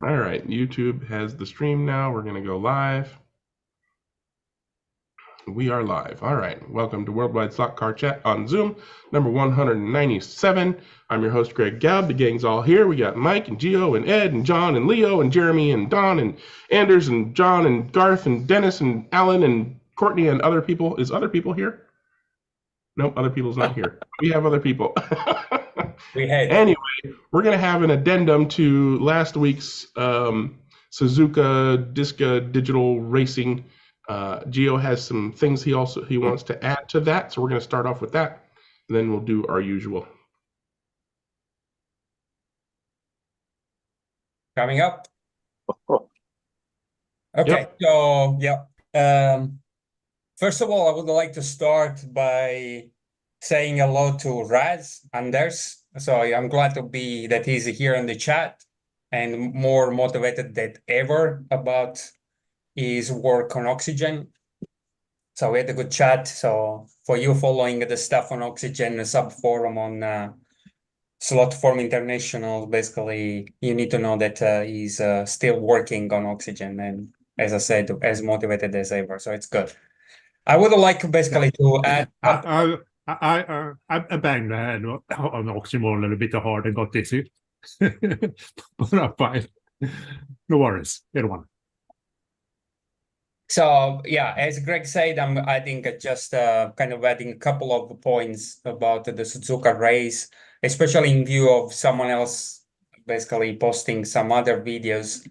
All right, YouTube has the stream now. We're going to go live. We are live. All right, welcome to Worldwide Slot Car Chat on Zoom, number 197. I'm your host, Greg Gabb. The gang's all here. We got Mike and Gio and Ed and John and Leo and Jeremy and Don and Anders and John and Garth and Dennis and Alan and Courtney and other people. Is other people here? Nope, other people's not here. We have other people. We had. Anyway, we're going to have an addendum to last week's Suzuka DISCA digital racing. Gio has some things he wants to add to that, so we're going to start off with that, and then we'll do our usual. Coming up. Okay, so yeah. First of all, I would like to start by saying hello to Anders. So I'm glad that he's here in the chat and more motivated than ever about his work on oxygen. So we had a good chat. So for you following the stuff on oxygen, the sub forum on Slot Forum International, basically you need to know that he's still working on oxygen, and as I said, as motivated as ever. So it's good. I would like basically to add. I banged my head on oxygen a little bit hard and got dizzy, but I'm fine. No worries, either one. So yeah, as Greg said, I'm adding just kind of adding a couple of points about the Suzuka race, especially in view of someone else basically posting some other videos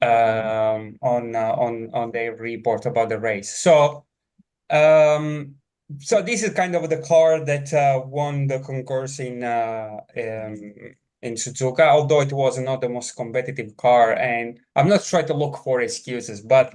on their report about the race. So this is kind of the car that won the concourse in Suzuka, although it was not the most competitive car. And I'm not trying to look for excuses, but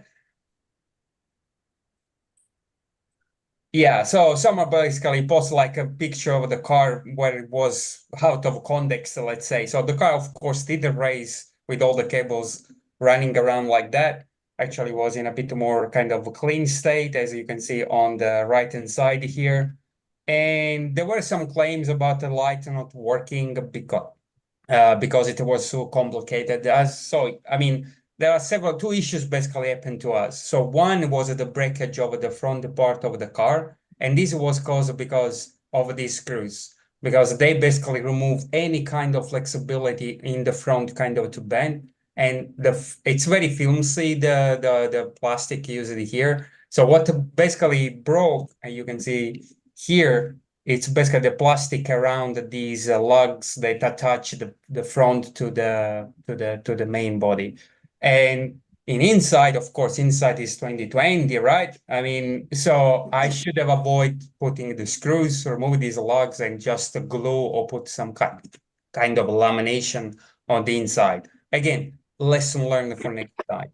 yeah, so someone basically posts like a picture of the car where it was out of context, let's say. So the car, of course, did the race with all the cables running around like that. Actually was in a bit more kind of a clean state, as you can see on the right-hand side here. And there were some claims about the light not working because it was so complicated. I mean, there are two issues basically happened to us. So one was the breakage of the front part of the car, and this was caused because of these screws, because they basically remove any kind of flexibility in the front kind of to bend, and it's very flimsy, the plastic used here. So what basically broke, and you can see here, it's basically the plastic around these lugs that attach the front to the main body. And inside, of course, inside is 2020, right? I mean, so I should have avoided putting the screws, remove these lugs, and just glue or put some kind of lamination on the inside. Again, lesson learned for next time.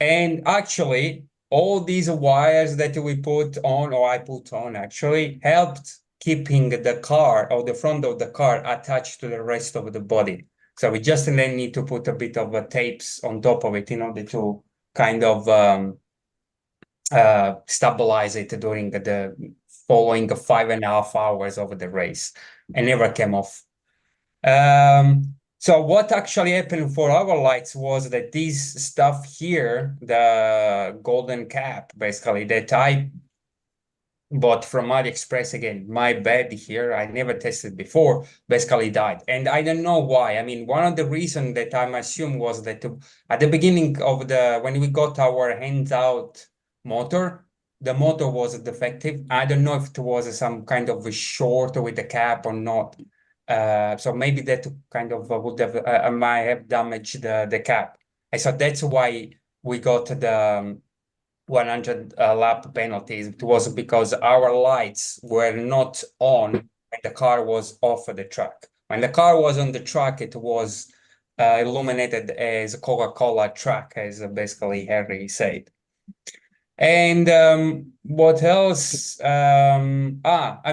And actually, all these wires that we put on, or I put on, actually helped keeping the car or the front of the car attached to the rest of the body. So we just then need to put a bit of tapes on top of it in order to kind of stabilize it during the following 5.5 hours of the race, and never came off. So what actually happened for our lights was that this stuff here, the golden cap, basically, that I bought from AliExpress, again, my bad here, I never tested before, basically died. And I don't know why. I mean, one of the reasons that I'm assuming was that at the beginning of when we got our hands-out motor, the motor was defective. I don't know if it was some kind of a short with the cap or not. So maybe that kind of would have might have damaged the cap. And so that's why we got the 100 lap penalties. It was because our lights were not on when the car was off of the track. When the car was on the track, it was illuminated as a Coca-Cola track, as basically Harry said. And what else? I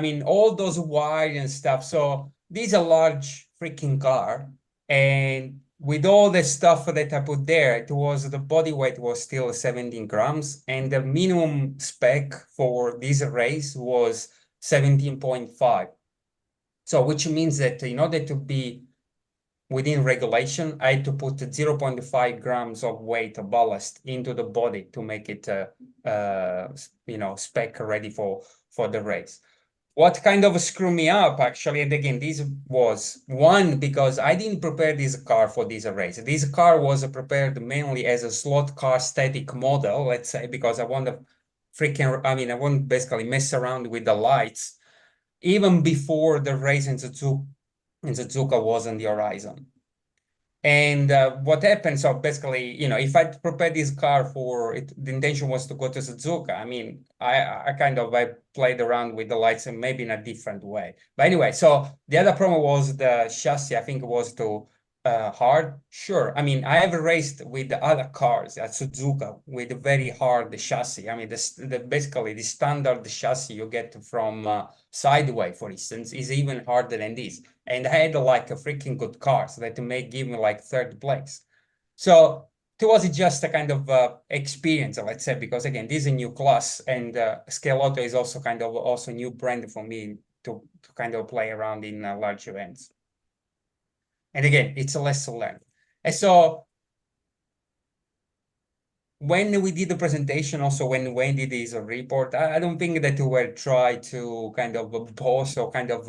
mean, all those wires and stuff. So this is a large freaking car, and with all the stuff that I put there, the body weight was still 17 grams, and the minimum spec for this race was 17.5. So which means that in order to be within regulation, I had to put 0.5 grams of weight of ballast into the body to make it, spec ready for the race. What kind of screwed me up, actually, and again, this was one, because I didn't prepare this car for this race. This car was prepared mainly as a slot car static model, let's say, because I want to I want to basically mess around with the lights even before the race in Suzuka was on the horizon. And what happened, so basically, if I prepare this car for it, the intention was to go to Suzuka. I mean, I played around with the lights and maybe in a different way. But anyway, so the other problem was the chassis. I think it was too hard. Sure. I mean, I have raced with the other cars at Suzuka with a very hard chassis. I mean, basically the standard chassis you get from Sideway, for instance, is even harder than this. And I had like a freaking good cars that may give me like third place. So it was just a kind of experience, let's say, because again, this is a new class, and Scale Auto is also also a new brand for me to kind of play around in large events. And again, it's a lesson learned. And so when we did the presentation, also when Wayne did his report, I don't think that we were trying to kind of boast or kind of,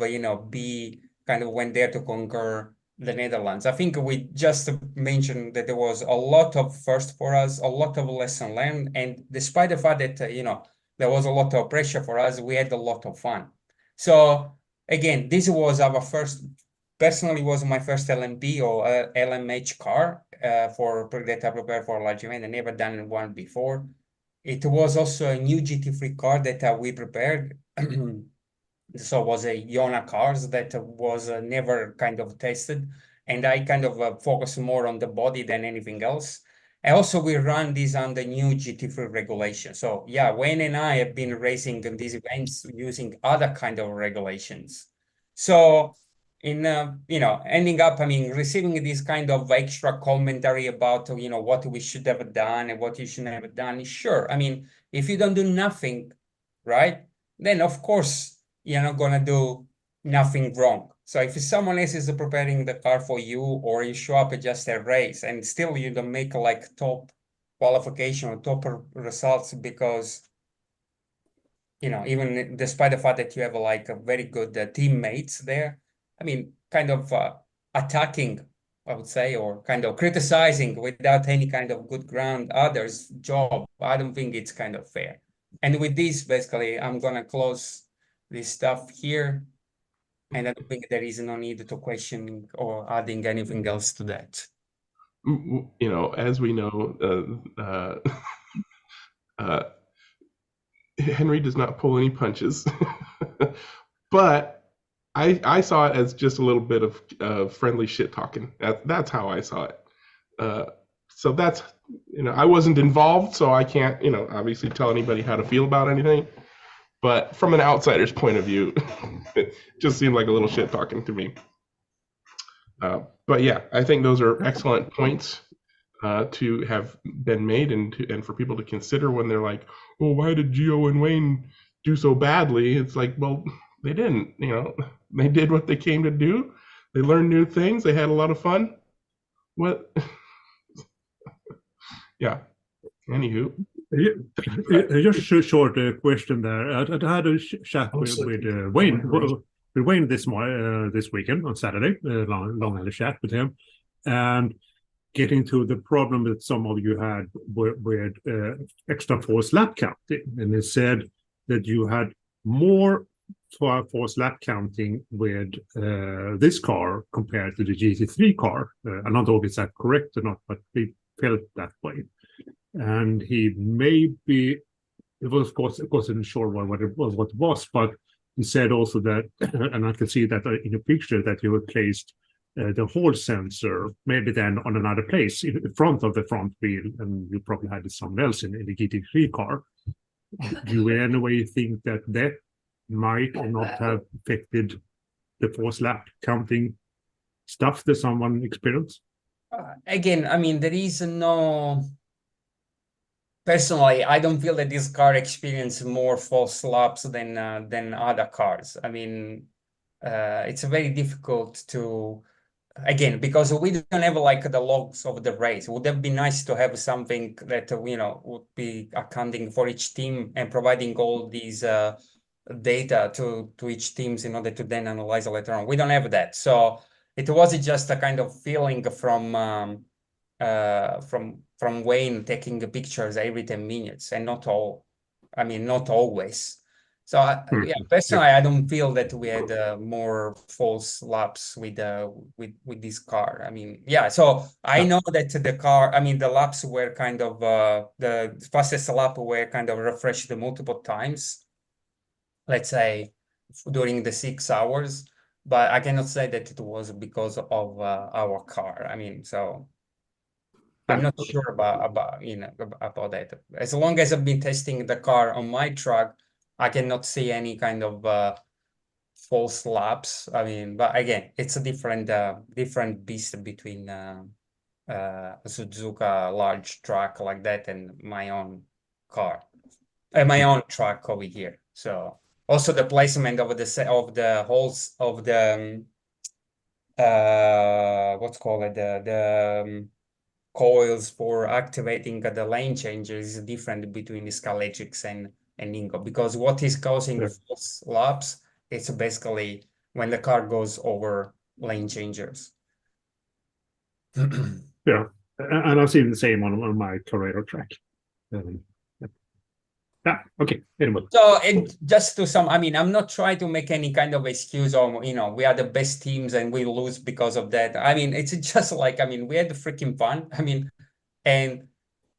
be kind of went there to conquer the Netherlands. I think we just mentioned that there was a lot of first for us, a lot of lesson learned. And despite the fact that, there was a lot of pressure for us, we had a lot of fun. So again, this was our personally was my first LMP or LMH car that I prepared for a large event. I never done one before. It was also a new GT3 car that we prepared. So it was a Yona cars that was never kind of tested. And I kind of focus more on the body than anything else. And also we run this on the new GT3 regulation. So yeah, Wayne and I have been racing in these events using other kind of regulations. So in ending up, I mean, receiving this kind of extra commentary about what we should have done and what you shouldn't have done. Sure, I mean, if you don't do nothing, right, then of course you're not gonna do nothing wrong. So if someone else is preparing the car for you, or you show up at just a race and still you don't make like top qualification or top results because even despite the fact that you have like a very good teammates there, I mean, kind of attacking, I would say, or kind of criticizing without any kind of good ground others' job. I don't think it's kind of fair. And with this, basically, I'm gonna close this stuff here. And I don't think there is no need to question or adding anything else to that. As we know, Henry does not pull any punches, but I saw it as just a little bit of friendly shit talking. That's how I saw it. So that's, I wasn't involved, so I can't, obviously tell anybody how to feel about anything. But from an outsider's point of view, it just seemed like a little shit talking to me. But yeah, I think those are excellent points to have been made and for people to consider when they're like, well, why did Gio and Wayne do so badly? It's like, well, they didn't, they did what they came to do. They learned new things. They had a lot of fun. What? Yeah. Anywho. Just a short question there. I had a chat with Wayne this weekend on Saturday. Long had a chat with him, and getting to the problem that some of you had with extra force lap counting, and he said that you had more force lap counting with this car compared to the GT3 car. I'm not sure if that's correct or not, but we felt that way. And he maybe, it was of course wasn't sure what it was, but he said also that, and I can see that in the picture, that you replaced the Hall sensor maybe then on another place in front of the front wheel, and you probably had it somewhere else in the GT3 car. Do you in any way think that might or not have affected the force lap counting stuff that someone experienced? Again, I mean, there is no... Personally, I don't feel that this car experienced more false laps than other cars. I mean, it's very difficult to again, because we don't have like the logs of the race. Would have been nice to have something that would be accounting for each team and providing all these data to each teams in order to then analyze later on. We don't have that, so it was just a kind of feeling from Wayne taking the pictures every 10 minutes, and not always. So yeah, personally, I don't feel that we had more false laps with this car. I mean, yeah. So I know that the car, I mean, the laps were kind of the fastest lap were kind of refreshed multiple times, let's say during the 6 hours. But I cannot say that it was because of our car. I mean, so I'm not sure about that. As long as I've been testing the car on my track, I cannot see any kind of false laps. I mean, but again, it's a different beast between Suzuka large track like that and my own car, my own track over here. So also the placement of the holes of the what's called it, the coils for activating the lane changes is different between the Scalextrics and Ingo, because what is causing false laps, it's basically when the car goes over lane changers. Yeah, and I've seen the same on my Corrado track. Yeah, okay. Anyway. So just to some, I mean, I'm not trying to make any kind of excuse or, we are the best teams and we lose because of that. I mean, it's just like, I mean, we had freaking fun. I mean, and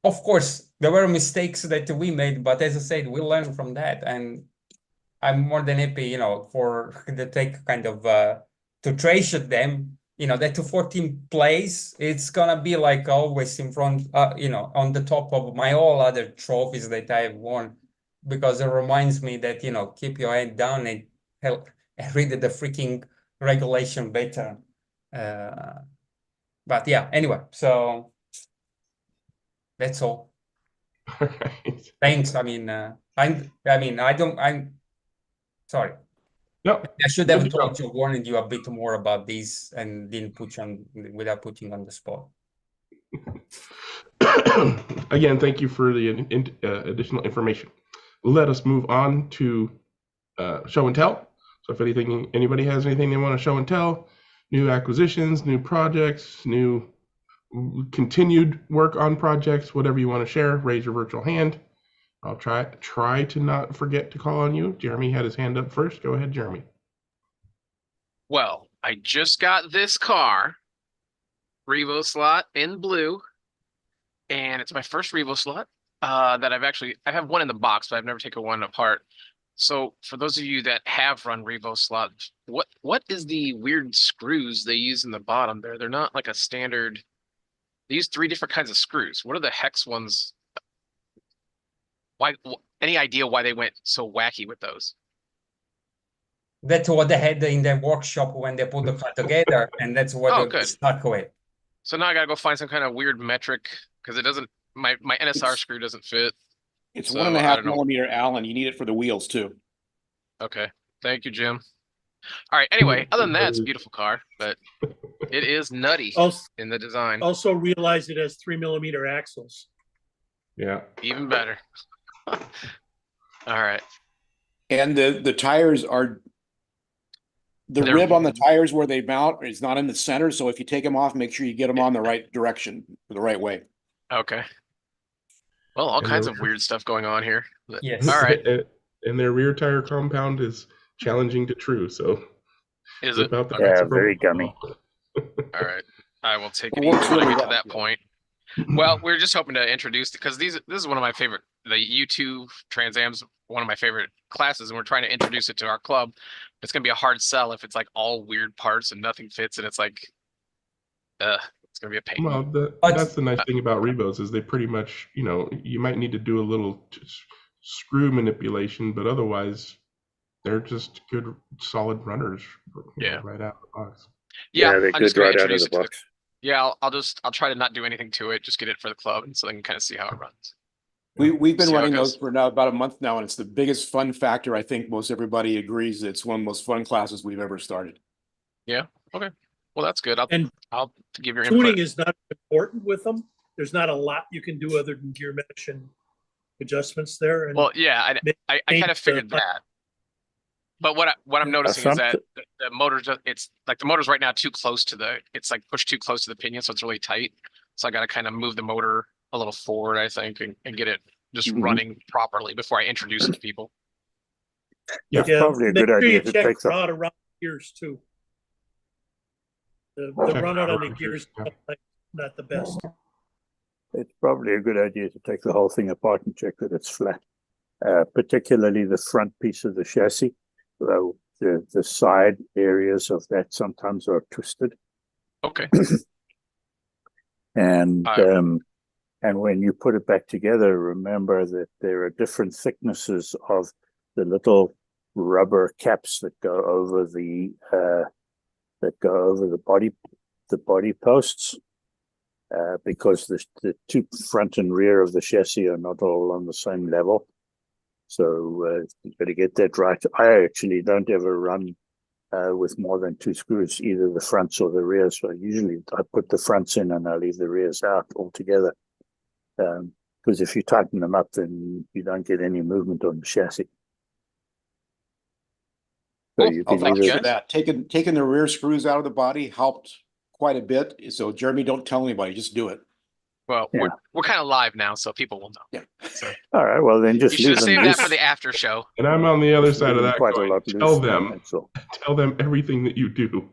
of course, there were mistakes that we made, but as I said, we learned from that. And I'm more than happy, for the take kind of to trace them, that to 14 plays, it's gonna be like always in front, on the top of my all other trophies that I have won, because it reminds me that, keep your head down and help read the freaking regulation better. But yeah, anyway, so that's all. Right. Thanks. I mean, I'm sorry. No, I should have told you, warning you a bit more about this and didn't put you on without putting on the spot. Again, thank you for the additional information. Let us move on to show and tell. So if anybody has anything they want to show and tell, new acquisitions, new projects, new continued work on projects, whatever you want to share, raise your virtual hand. I'll try to not forget to call on you. Jeremy had his hand up first. Go ahead, Jeremy. Well, I just got this car, RevoSlot in blue, and it's my first RevoSlot that I have one in the box, but I've never taken one apart. So for those of you that have run RevoSlot, what is the weird screws they use in the bottom there? They're not like a standard. They use 3 different kinds of screws. What are the hex ones? Why? Any idea why they went so wacky with those? That's what they had in their workshop when they put the car together, and that's what they stuck with. So now I gotta go find some kind of weird metric because it doesn't. My NSR screw doesn't fit. It's 1.5 millimeter Allen. You need it for the wheels too. Okay, thank you, Jim. All right. Anyway, other than that, it's a beautiful car, but it is nutty in the design. Also realize it has 3 millimeter axles. Yeah. Even better. All right. And the tires are the rib on the tires where they mount is not in the center. So if you take them off, make sure you get them on the right direction, the right way. Okay. Well, all kinds of weird stuff going on here. Yes. All right. And their rear tire compound is challenging to true. So is it? Yeah, very gummy. All right. I will take it easy when I get to that point. Well, we're just hoping to introduce, because this is one of my favorite, the U2 Trans Am's one of my favorite classes, and we're trying to introduce it to our club. It's going to be a hard sell if it's like all weird parts and nothing fits, and it's like, it's going to be a pain. Well, that's the nice thing about Revos is they pretty much, you might need to do a little screw manipulation, but otherwise they're just good, solid runners. Right out of the box. Yeah, they're good right out of the box. Yeah, I'll try to not do anything to it. Just get it for the club, and so they can kind of see how it runs. We've been running those for now about a month now, and it's the biggest fun factor. I think most everybody agrees it's one of the most fun classes we've ever started. Yeah. Okay. Well, that's good. And I'll give your tuning input. is not important with them. There's not a lot you can do other than gear mesh and adjustments there. And Well, yeah, I kind of figured that. But what I'm noticing is that the motor, it's like the motor's right now too close to it's like pushed too close to the pinion, so it's really tight. So I got to kind of move the motor a little forward, I think, and get it just running properly before I introduce it to people. Yeah, it's probably a good idea to take some. Rod around gears too. The run out on the gears not the best. It's probably a good idea to take the whole thing apart and check that it's flat, particularly the front piece of the chassis. Though the side areas of that sometimes are twisted. Okay. And when you put it back together, remember that there are different thicknesses of the little rubber caps that go over the body posts, because the two front and rear of the chassis are not all on the same level. So you've got to get that right. I actually don't ever run with more than 2 screws, either the fronts or the rears. So usually I put the fronts in and I leave the rears out altogether. Because if you tighten them up, then you don't get any movement on the chassis. So Cool. you I'll can vouch for that. Taking the rear screws out of the body helped quite a bit. So Jeremy, don't tell anybody, just do it. Well, Yeah. we're kind of live now, so people will know. Yeah. So all right, well then you just should leave have them saved that loose. for the after show. And I'm on the other side of that. Quite a Going, lot tell loose, them, that's all. tell them everything that you do.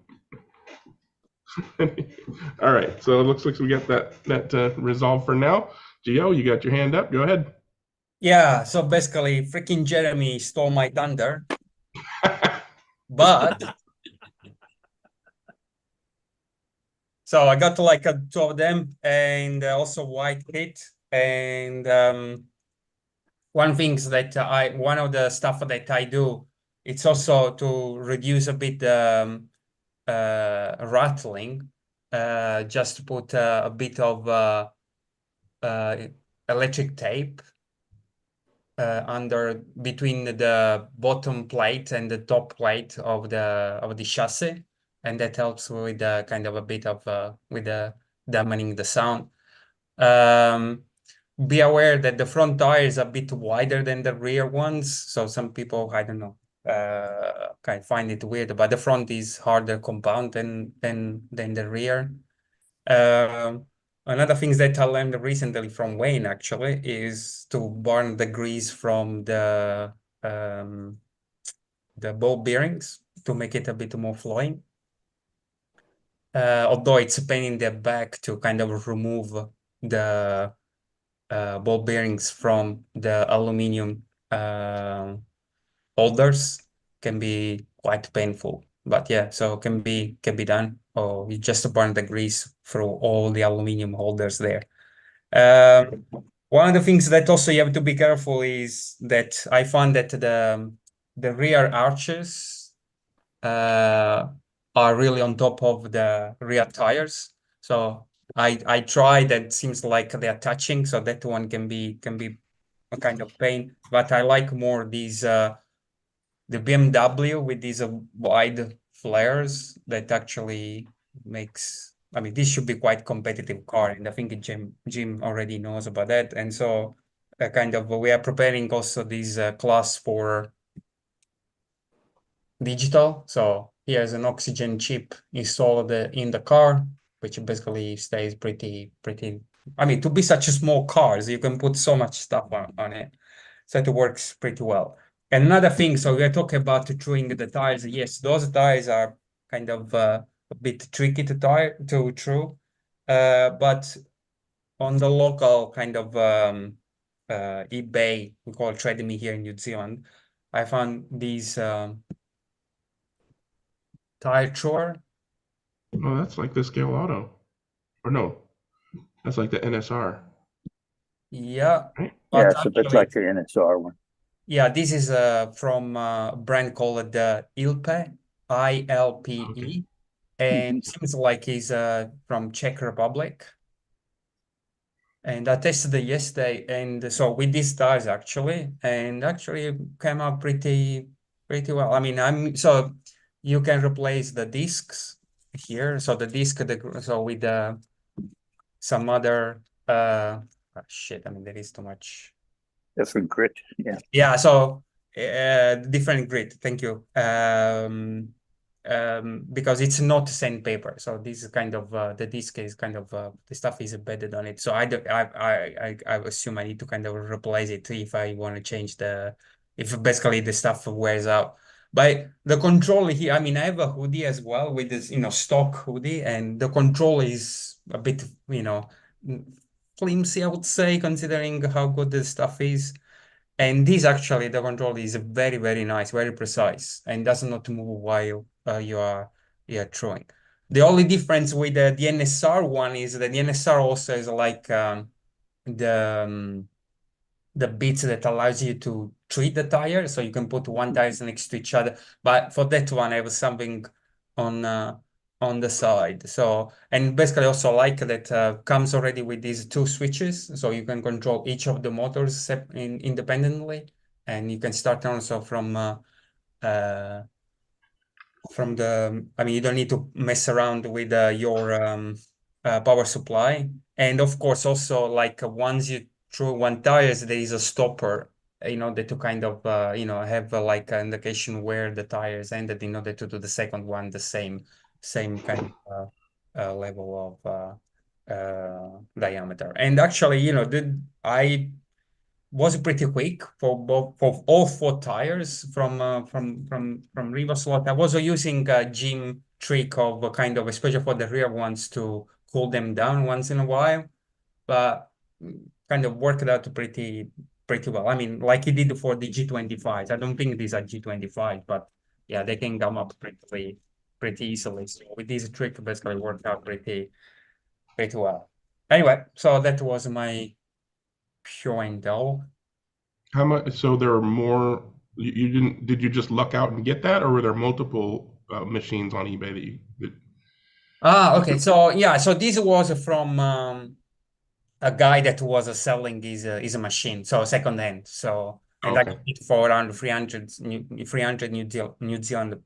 All right, so it looks like we got that resolved for now. Gio, you got your hand up. Go ahead. Yeah, so basically, freaking Jeremy stole my thunder. But so I got like 2 of them, and also white kit. And one of the stuff that I do, it's also to reduce a bit rattling. Just to put a bit of electric tape between the bottom plate and the top plate of the chassis, and that helps with kind of a bit of with dampening the sound. Be aware that the front tire is a bit wider than the rear ones, so some people, I don't know, kind of find it weird, but the front is harder compound than the rear. Another thing that I learned recently from Wayne actually is to burn the grease from the ball bearings to make it a bit more flowing. Although it's a pain in the back to kind of remove the ball bearings from the aluminum holders, can be quite painful. But yeah, so can be done, or you just burn the grease through all the aluminum holders there. One of the things that also you have to be careful is that I found that the rear arches are really on top of the rear tires. So I tried, and it seems like they're touching, so that one can be a kind of pain. But I like more these the BMW with these wide flares that actually makes, I mean, this should be quite competitive car, and I think Jim already knows about that. And so kind of we are preparing also this class for digital. So here's an oxygen chip installed in the car, which basically stays pretty, I mean, to be such a small car, you can put so much stuff on it. So it works pretty well. Another thing, so we're talking about truing the tires. Yes, those tires are kind of a bit tricky to true, but on the local kind of eBay, we call it Trade Me here in New Zealand, I found these tire truer. Oh, that's like the Scale Auto, or no, that's like the NSR. Yeah, right? Yeah, it's a bit like the NSR one. Yeah, this is from a brand called the ILPE, ILPE, Okay. and it seems like he's from Czech Republic. And I tested it yesterday, and so with these tires actually, and actually it came out pretty well. I mean, so you can replace the discs here. So the disc, so with some other shit. I mean, there is too much. Different grit. Yeah. Yeah. So different grit. Thank you. Because it's not sandpaper. So this is kind of the disc is kind of the stuff is embedded on it. So I assume I need to kind of replace it if I want to change if basically the stuff wears out. But the control here, I mean, I have a hoodie as well with this, stock hoodie, and the control is a bit, flimsy, I would say, considering how good the stuff is. And this actually, the control is very, very nice, very precise, and does not move while you are throwing. The only difference with the NSR one is that the NSR also is like the bits that allows you to treat the tire, so you can put one tires next to each other. But for that one, I have something on the side. So, and basically also like that comes already with these two switches, so you can control each of the motors independently, and you can start also from the. I mean, you don't need to mess around with your power supply, and of course also like once you through one tires, there is a stopper in order to kind of have like an indication where the tires ended in order to do the second one the same kind of level of diameter. And actually, I was pretty quick for all 4 tires from RevoSlot. I was using a gym trick of kind of, especially for the rear ones, to cool them down once in a while, but kind of worked out pretty well. I mean, like it did for the G25s. I don't think these are G25s, but yeah, they can come up pretty easily. So with this trick, basically worked out pretty well. Anyway, so that was my show and tell. How much? So there are more. You didn't? Did you just luck out and get that, or were there multiple machines on eBay that? Okay. So yeah. So this was from a guy that was selling his machine, so secondhand. So and I got it for around 300 New Zealand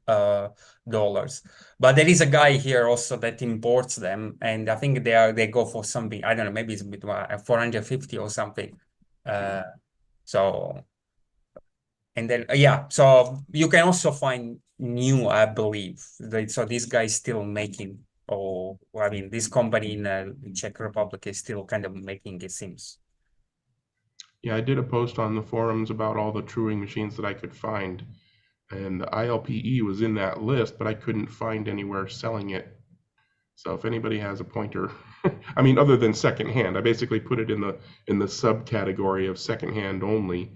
dollars. But there is a guy here also that imports them, and I think they go for something, I don't know, maybe it's between 450 or something. So and then yeah, so you can also find new, I believe. So this guy is still making. I mean, this company in the Czech Republic is still kind of making, it seems. Yeah, I did a post on the forums about all the truing machines that I could find, and the ILPE was in that list, but I couldn't find anywhere selling it. So if anybody has a pointer, I mean, other than secondhand, I basically put it in the subcategory of secondhand only.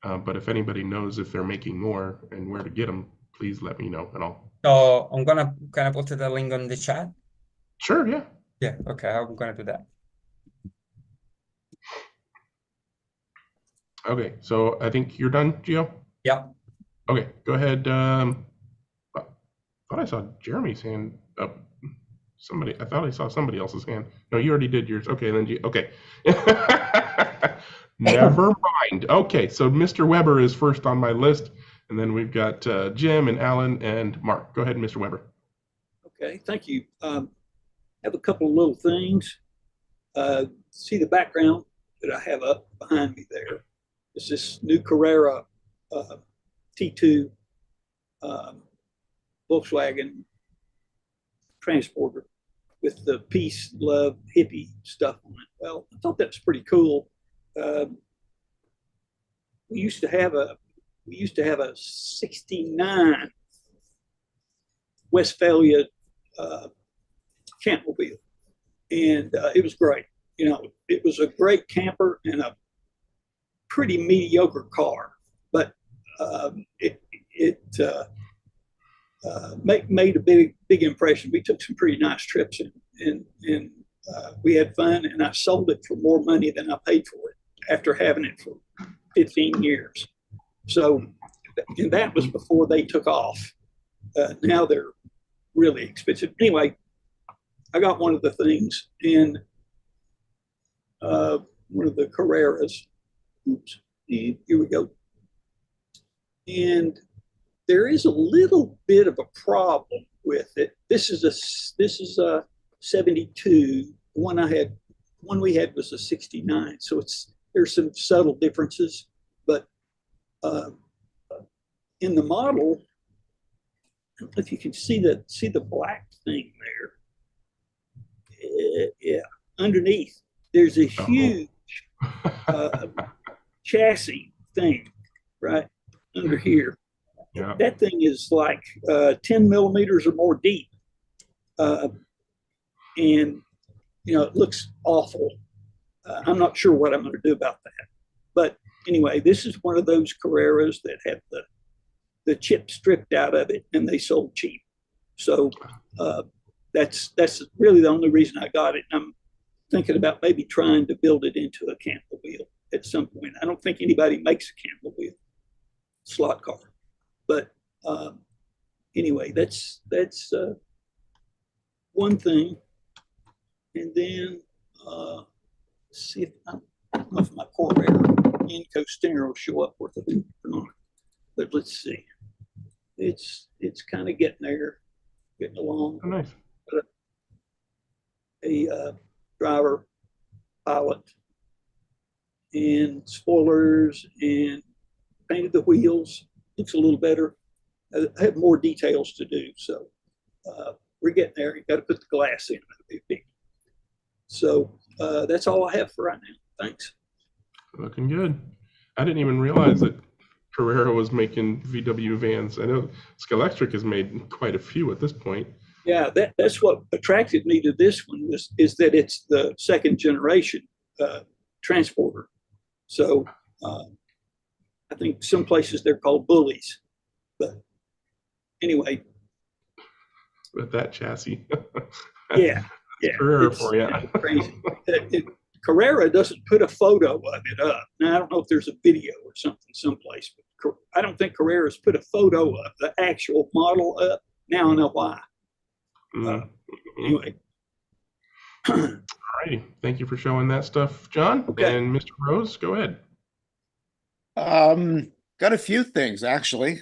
But if anybody knows if they're making more and where to get them, please let me know, and I'll. So I'm gonna kind of put the link on the chat. Sure, yeah. Yeah, okay, I'm gonna do that. Okay, so I think you're done, Gio? Yeah. Okay, go ahead. I thought I saw Jeremy's hand up. I thought I saw somebody else's hand. No, you already did yours. Okay, then okay. Never mind. Okay, so Mr. Weber is first on my list. And then we've got Jim and Alan and Mark. Go ahead, Mr. Weber. Okay, thank you. I have a couple of little things. See the background that I have up behind me there. It's this new Carrera T2 Volkswagen transporter with the peace, love, hippie stuff on it. Well, I thought that was pretty cool. We used to have a 69 Westphalia campmobile, and it was great. It was a great camper and a pretty mediocre car, but it made a big impression. We took some pretty nice trips, and we had fun, and I sold it for more money than I paid for it after having it for 15 years. So, and that was before they took off. Now they're really expensive. Anyway, I got one of the things in one of the Carreras. Oops, and here we go. And there is a little bit of a problem with it. This is a 72. One we had was a 69. So there's some subtle differences, but in the model, I don't know if you can see the black thing there. Yeah, underneath there's a huge chassis thing right under here. Yeah. That thing is like 10 millimeters or more deep, and it looks awful. I'm not sure what I'm going to do about that, but anyway, this is one of those Carreras that had the chip stripped out of it, and they sold cheap. So that's really the only reason I got it. And I'm thinking about maybe trying to build it into a Campbell wheel at some point. I don't think anybody makes a Campbell wheel slot car, but anyway, that's one thing. And then see if I don't know if my Corvair Inco stinger will show up worth a hoop or not. But let's see. It's kind of getting there, getting along. Oh, nice. A driver, pilot, and spoilers, and painted the wheels. Looks a little better. I have more details to do, so we're getting there. You got to put the glass in. So that's all I have for right now. Thanks. Looking good. I didn't even realize that Carrera was making VW vans. I know Scalextric has made quite a few at this point. Yeah, that's what attracted me to this one is that it's the second generation transporter. So I think some places they're called bullies, but anyway. With that chassis. Yeah. Carrera for you. Crazy. Carrera doesn't put a photo of it up. Now, I don't know if there's a video or something someplace, but I don't think Carrera's put a photo of the actual model up. Now I know why. Anyway. All righty. Thank you for showing that stuff, John. Okay. And Mr. Rose, go ahead. Got a few things, actually.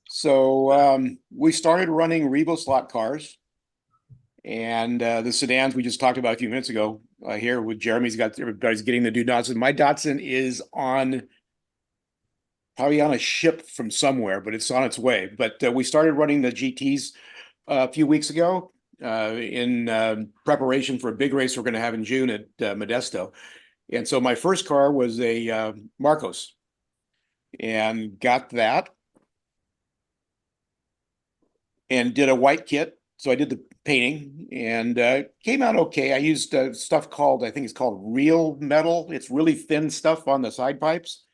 So we started running RevoSlot cars, and the sedans we just talked about a few minutes ago here with Jeremy's got, everybody's getting the new Datsun. My Datsun is probably on a ship from somewhere, but it's on its way. But we started running the GTs a few weeks ago in preparation for a big race we're going to have in June at Modesto. And so my first car was a Marcos, and got that and did a white kit. So I did the painting, and came out okay. I used stuff called, I think it's called real metal. It's really thin stuff on the side pipes.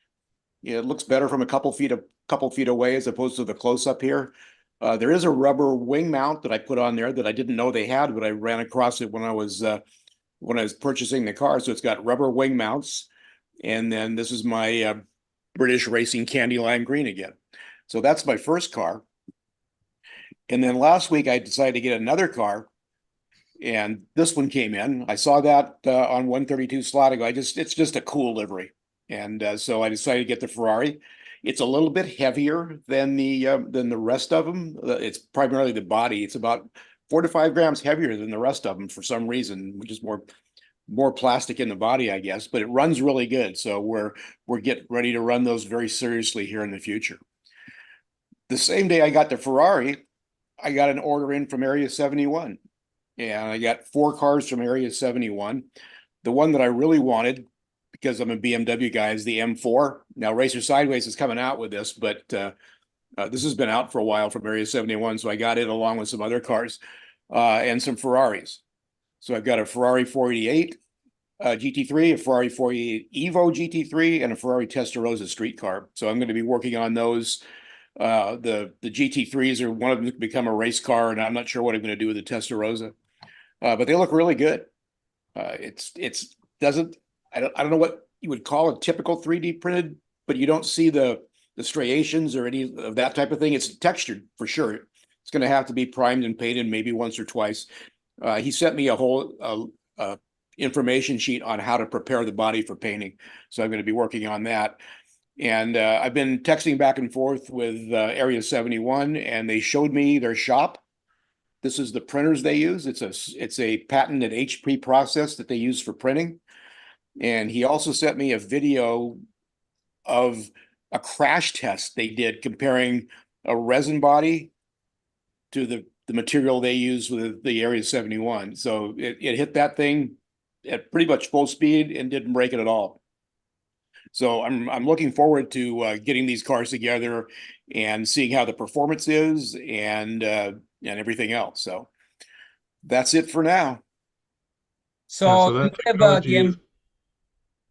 Yeah, it looks better from a couple feet away as opposed to the close up here. There is a rubber wing mount that I put on there that I didn't know they had, but I ran across it when I was purchasing the car. So it's got rubber wing mounts, and then this is my British Racing Candy Lime Green again. So that's my first car. And then last week I decided to get another car, and this one came in. I saw that on 132 slot ago. It's just a cool livery. And so I decided to get the Ferrari. It's a little bit heavier than the rest of them. It's primarily the body. It's about 4 to 5 grams heavier than the rest of them for some reason, which is more plastic in the body, I guess. But it runs really good. So we're getting ready to run those very seriously here in the future. The same day I got the Ferrari, I got an order in from Area 71, and I got 4 cars from Area 71. The one that I really wanted, because I'm a BMW guy, is the M4. Now Racer Sideways is coming out with this, but this has been out for a while from Area 71, so I got it along with some other cars and some Ferraris. So I've got a Ferrari 488 GT3, a Ferrari 488 Evo GT3, and a Ferrari Testarossa street car. So I'm going to be working on those. The GT3s are one of them to become a race car, and I'm not sure what I'm going to do with the Testarossa, but they look really good. I don't know what you would call a typical 3D printed, but you don't see the striations or any of that type of thing. It's textured for sure. It's going to have to be primed and painted maybe once or twice. He sent me a whole information sheet on how to prepare the body for painting, so I'm going to be working on that. And I've been texting back and forth with Area 71, and they showed me their shop. This is the printers they use. It's a patented HP process that they use for printing. And he also sent me a video of a crash test they did comparing a resin body to the material they use with the Area 71. So it hit that thing at pretty much full speed and didn't break it at all. So I'm looking forward to getting these cars together and seeing how the performance is and everything else. So that's it for now. So, so do that you have technology the is-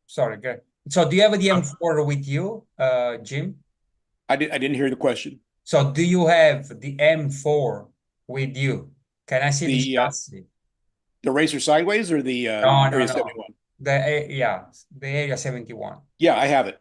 sorry, good. So do you have the M4 with you, Jim? I didn't hear the question. So do you have the M4 with you? Can I see the The chassis? the Racer Sideways or the No, Area no. 71? Yeah, the Area 71. Yeah, I have it.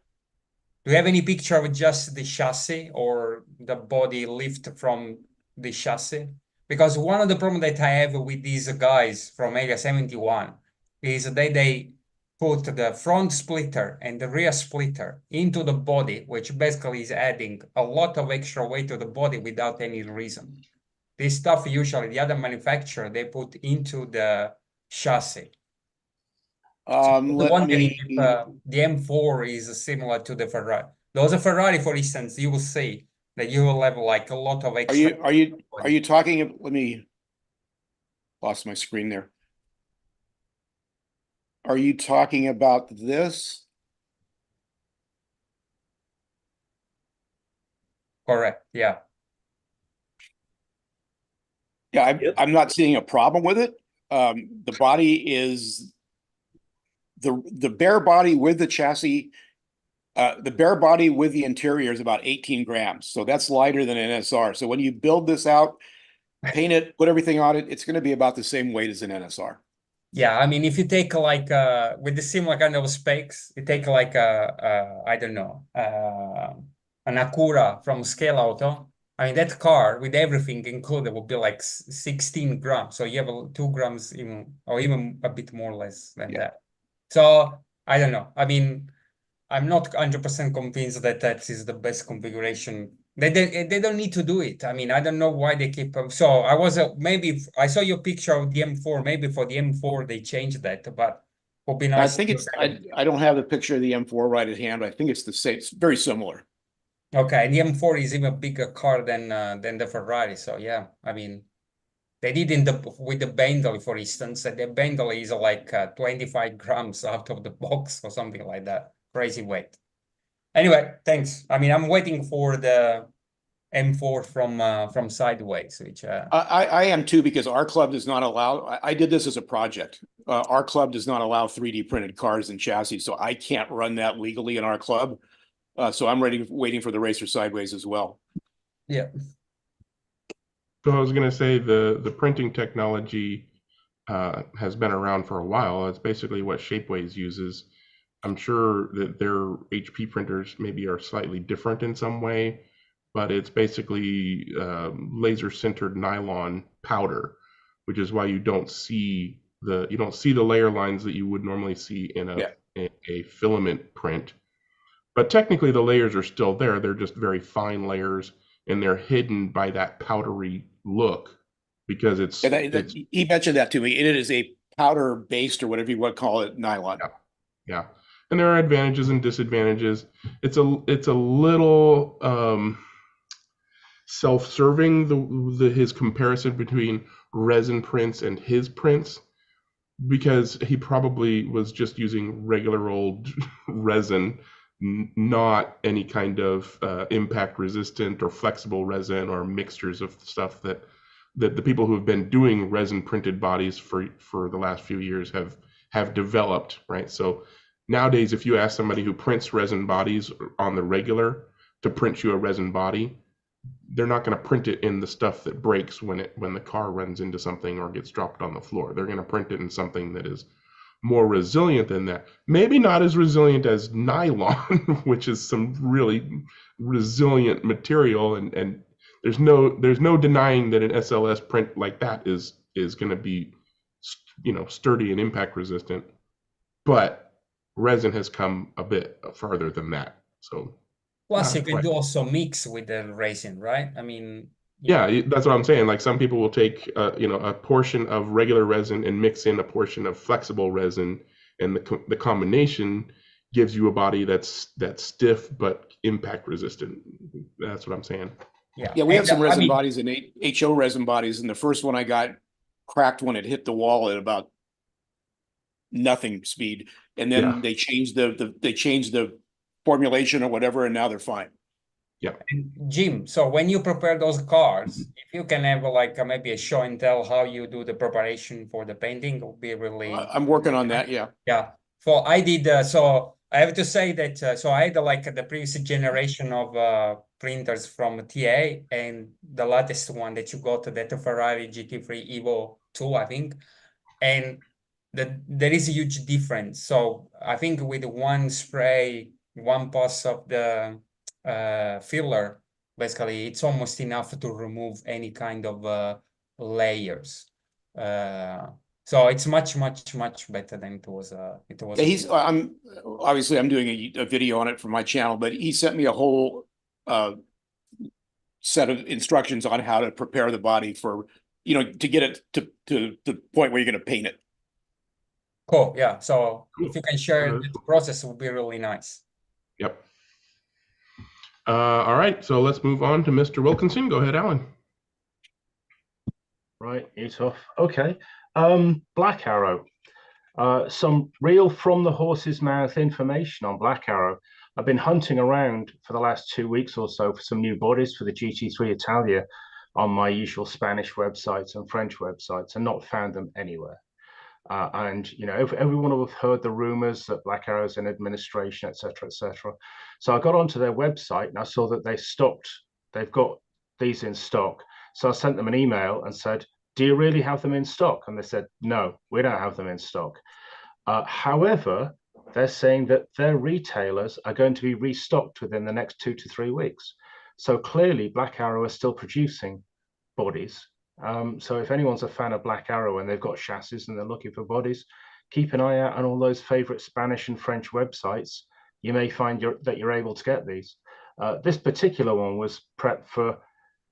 Do you have any picture of just the chassis or the body lift from the chassis? Because one of the problems that I have with these guys from Area 71 is that they put the front splitter and the rear splitter into the body, which basically is adding a lot of extra weight to the body without any reason. This stuff usually the other manufacturer they put into the chassis. Wondering if the M4 is similar to the Ferrari. Those are Ferrari, for instance, you will see that you will have like a lot of extra. Are you talking? Let me lost my screen there. Are you talking about this? Correct. Yeah. Yeah, Yep. I'm not seeing a problem with it. The body is the bare body with the chassis. The bare body with the interior is about 18 grams. So that's lighter than an NSR. So when you build this out, paint it, put everything on it, it's going to be about the same weight as an NSR. Yeah, I mean, if you take like with the similar kind of specs, you take like I don't know, an Acura from Scale Auto. I mean, that car with everything included would be like 16 grams. So you have 2 grams even, or even a bit more or less than that. So I don't know. I mean, I'm not 100% convinced that that is the best configuration. They don't need to do it. I mean, I don't know why they keep. So I was maybe I saw your picture of the M4. Maybe for the M4 they changed that, but would be nice. I think it's. I don't have the picture of the M4 right at hand, but I think it's the same. It's very similar. Okay, and the M4 is even bigger car than the Ferrari. So yeah, I mean, they did with the Bentley, for instance. The Bentley is like 25 grams out of the box or something like that. Crazy weight. Anyway, thanks. I mean, I'm waiting for the M4 from Sideways, which I am too, because our club does not allow. I did this as a project. Our club does not allow 3D printed cars and chassis, so I can't run that legally in our club. So I'm waiting for the Racer Sideways as well. yeah. So I was going to say the printing technology has been around for a while. It's basically what Shapeways uses. I'm sure that their HP printers maybe are slightly different in some way, but it's basically laser-sintered nylon powder, which is why you don't see the layer lines that you would normally see in a filament print. But technically, the layers are still there. They're just very fine layers, and they're hidden by that powdery look because it's. He mentioned that to me. It is a powder-based, or whatever you want to call it, nylon. Yeah, and there are advantages and disadvantages. It's a little self-serving his comparison between resin prints and his prints, because he probably was just using regular old resin, not any kind of impact resistant or flexible resin or mixtures of stuff that the people who have been doing resin printed bodies for the last few years have developed, right? So nowadays, if you ask somebody who prints resin bodies on the regular to print you a resin body, they're not going to print it in the stuff that breaks when the car runs into something or gets dropped on the floor. They're going to print it in something that is more resilient than that. Maybe not as resilient as nylon, which is some really resilient material, and there's no denying that an SLS print like that is going to be, sturdy and impact resistant. But resin has come a bit farther than that. So Plus, not you can quite. do also mix with the resin, right? I mean, Yeah, that's what I'm saying. Like some people will take, a portion of regular resin and mix in a portion of flexible resin, and the combination gives you a body that's stiff but impact resistant. That's what I'm saying. yeah. Yeah, we have And, some I resin mean, bodies and HO resin bodies, and the first one I got cracked when it hit the wall at about nothing speed, and then Yeah. they changed the formulation or whatever, and now they're fine. Jim, so when you prepare those cars, if you can have like maybe a show and tell how you do the preparation for the painting, it would be really. I'm working on that. Yeah. Yeah. For I did so I have to say that so I had like the previous generation of printers from TA, and the latest one that you got, that Ferrari GT3 Evo 2, I think, and there is a huge difference. So I think with one spray, one pass of the filler, basically it's almost enough to remove any kind of layers. So it's much better than it was. Yeah, I'm obviously I'm doing a video on it for my channel, but he sent me a whole set of instructions on how to prepare the body for, to get it to the point where you're going to paint it. Cool. Yeah. So if you can share Cool. the process, it would be really nice. Yep. All right, so let's move on to Mr. Wilkinson. Go ahead, Alan. Right, it's off. Okay. Black Arrow. Some real from the horse's mouth information on Black Arrow. I've been hunting around for the last 2 weeks or so for some new bodies for the GT3 Italia on my usual Spanish websites and French websites, and not found them anywhere. And everyone will have heard the rumors that Black Arrow's in administration, etc., etc. So I got onto their website and I saw that they've got these in stock. So I sent them an email and said, do you really have them in stock? And they said, no, we don't have them in stock. However, they're saying that their retailers are going to be restocked within the next 2 to 3 weeks. So clearly Black Arrow is still producing bodies. So if anyone's a fan of Black Arrow and they've got chassis and they're looking for bodies, keep an eye out on all those favorite Spanish and French websites. You may find that you're able to get these. This particular one was prepped for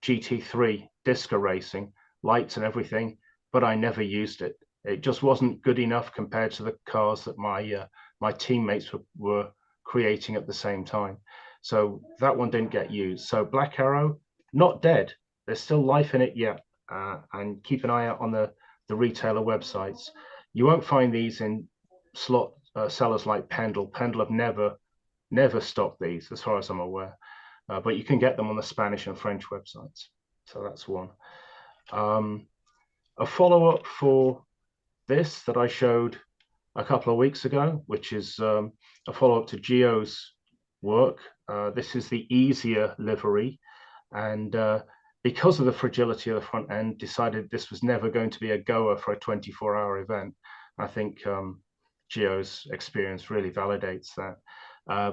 GT3 DISCA racing, lights and everything, but I never used it. It just wasn't good enough compared to the cars that my teammates were creating at the same time. So that one didn't get used. So Black Arrow, not dead. There's still life in it yet. And keep an eye out on the retailer websites. You won't find these in slot sellers like Pendle. Pendle have never stocked these, as far as I'm aware. But you can get them on the Spanish and French websites. So that's one. A follow-up for this that I showed a couple of weeks ago, which is a follow-up to Gio's work. This is the easier livery, and because of the fragility of the front end, decided this was never going to be a goer for a 24-hour event. I think Gio's experience really validates that.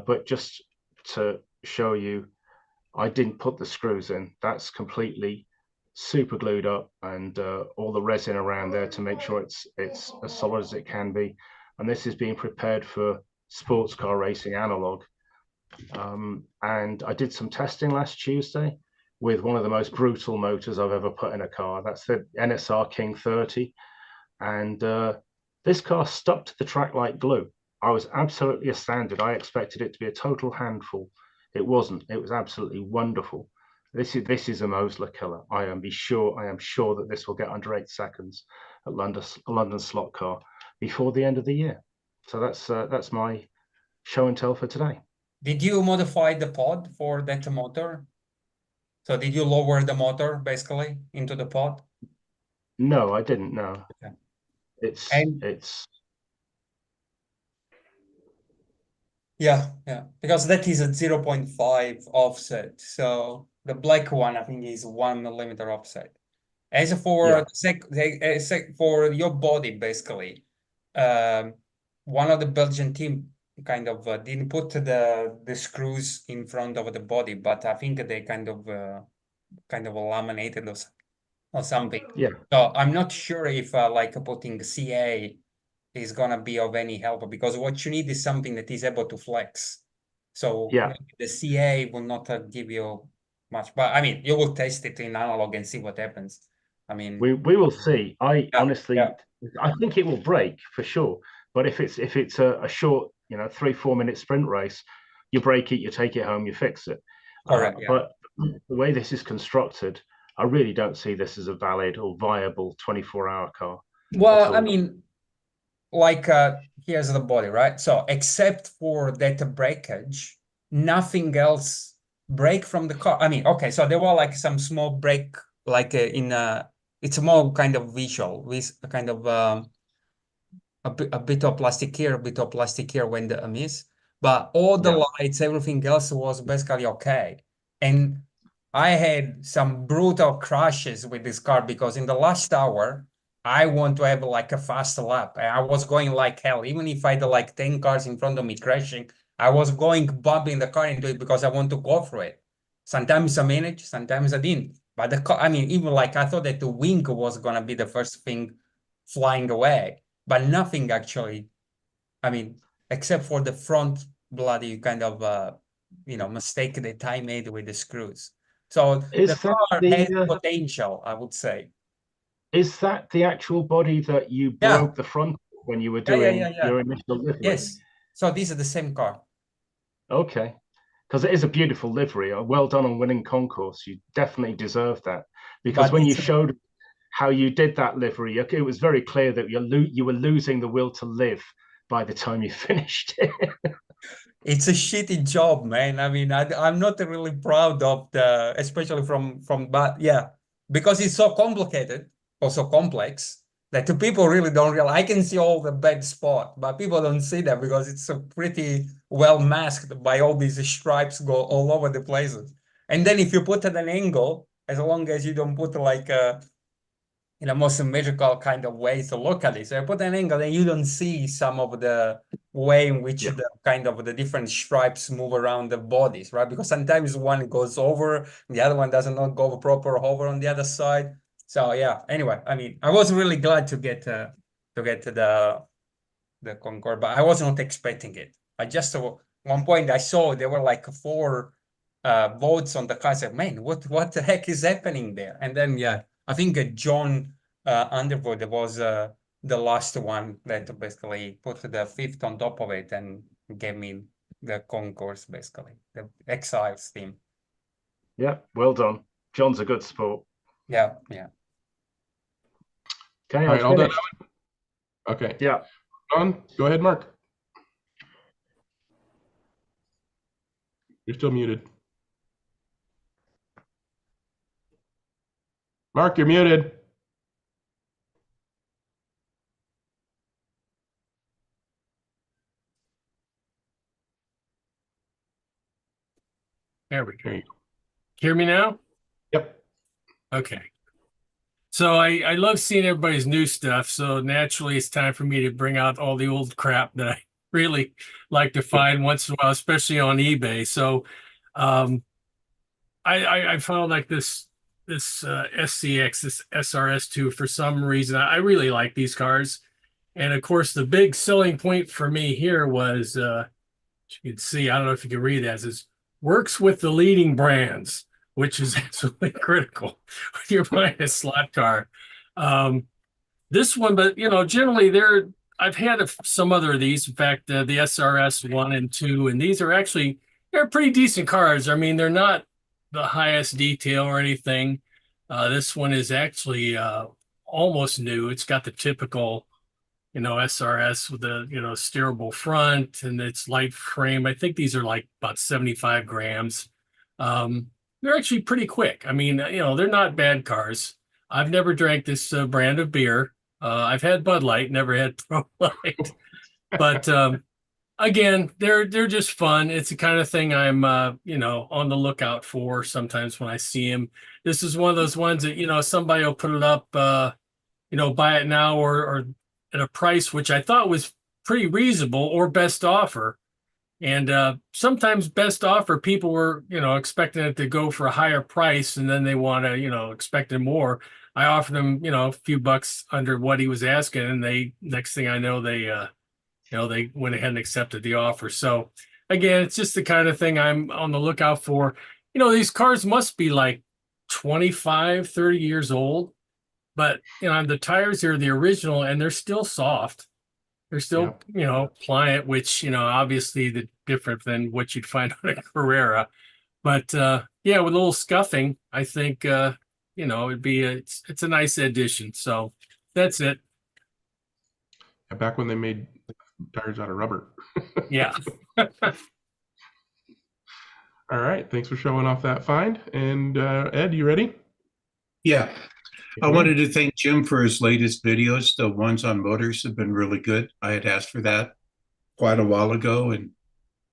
But just to show you, I didn't put the screws in. That's completely super glued up, and all the resin around there to make sure it's as solid as it can be. And this is being prepared for sports car racing analog. And I did some testing last Tuesday with one of the most brutal motors I've ever put in a car. That's the NSR King 30. And this car stuck to the track like glue. I was absolutely astounded. I expected it to be a total handful. It wasn't. It was absolutely wonderful. This is a Mosler killer. I am sure that this will get under 8 seconds at London Slot Car before the end of the year. So that's my show and tell for today. Did you modify the pod for that motor? So did you lower the motor basically into the pod? No, I didn't. No, okay. It's yeah, because that is a 0.5 offset. So the black one, I think, is 1 millimeter offset. As for for your body, basically, one of the Belgian team kind of didn't put the screws in front of the body, but I think they kind of laminated those or something. Yeah. So I'm not sure if like putting CA is gonna be of any help, because what you need is something that is able to flex. So Yeah. the CA will not give you much, but I mean, you will test it in analog and see what happens. I mean, we will see. I Yeah, honestly, yeah. I think it will break for sure. But if it's a short, 3-4 minute sprint race, you break it, you take it home, you fix it. Correct, yeah. But the way this is constructed, I really don't see this as a valid or viable 24-hour car. well, I all. mean, like here's the body, right? So except for that breakage, nothing else break from the car. I mean, okay, so there were like some small break, like it's more kind of visual, with kind of a bit of plastic here, a bit of plastic here when the miss, but all the Yeah. lights, everything else was basically okay. And I had some brutal crashes with this car because in the last hour, I want to have like a fast lap. And I was going like hell. Even if I had like 10 cars in front of me crashing, I was going bumping the car into it because I want to go through it. Sometimes I managed, sometimes I didn't. But the car, I mean, even like I thought that the wing was gonna be the first thing flying away, but nothing actually. I mean, except for the front bloody kind of mistake that I made with the screws. So Is the that car the has potential, I would say. is that the actual body that you Yeah. broke the front when you were Yeah, doing yeah. your initial livery? Yes. So this is the same car. Okay. Because it is a beautiful livery. Well done on winning concourse. You definitely deserve that. Because But when you it's showed how you did that livery, it was very clear that you were losing the will to live by the time you finished it. It's a shitty job, man. I mean, I'm not really proud of the, especially but yeah, because it's so complicated or so complex that the people really don't realize. I can see all the bad spot, but people don't see that because it's so pretty well masked by all these stripes go all over the places. And then if you put at an angle, as long as you don't put like in a more symmetrical kind of way to look at it. So I put an angle and you don't see some of the way in which the kind of the different stripes move around the bodies, right? Because sometimes one goes over, the other one does not go proper over on the other side. So yeah, anyway, I mean, I was really glad to get to the Concorde, but I was not expecting it. I just one point I saw there were like 4 votes on the car. I said, man, what the heck is happening there? And then yeah, I think John Underwood was the last one that basically put the 5th on top of it and gave me the concourse, basically, the Exiles team. Yeah, well done. John's a good sport. Yeah. Okay, All right, all done. Okay. Yeah. John, go ahead, Mark. You're still muted. Mark, you're muted. There we go. There you Hear me now? Yep. Okay. So I love seeing everybody's new stuff. So naturally, it's time for me to bring out all the old crap that I really like to find once in a while, especially on eBay. So I found like this SCX, this SRS2 for some reason. I really like these cars. And of course, the big selling point for me here was, you can see, I don't know if you can read that, it says, works with the leading brands, which is absolutely critical when you're buying a slot car. This one, but generally I've had some other of these. In fact, the SRS 1 and 2, and these are actually, they're pretty decent cars. I mean, they're not the highest detail or anything. This one is actually almost new. It's got the typical SRS with the, steerable front, and it's light frame. I think these are like about 75 grams. They're actually pretty quick. I mean, they're not bad cars. I've never drank this brand of beer. I've had Bud Light, never had Pro Light. But again, they're just fun. It's the kind of thing I'm on the lookout for sometimes when I see them. This is one of those ones that, somebody will put it up, buy it now or at a price which I thought was pretty reasonable or best offer. And sometimes best offer, people were, expecting it to go for a higher price, and then they want to, expected more. I offered them, a few bucks under what he was asking, and next thing I know, they went ahead and accepted the offer. So again, it's just the kind of thing I'm on the lookout for. You know, these cars must be like 25, 30 years old, but you know, the tires are the original and they're still soft. They're still, you know, pliant, which, you know, obviously the different than what you'd find on a Carrera. But yeah, with a little scuffing, I think you know, it's a nice addition. So that's it. Back when they made tires out of rubber. Yeah. All right. Thanks for showing off that find. And Ed, you ready? Yeah. I wanted to thank Jim for his latest videos. The ones on motors have been really good. I had asked for that quite a while ago, and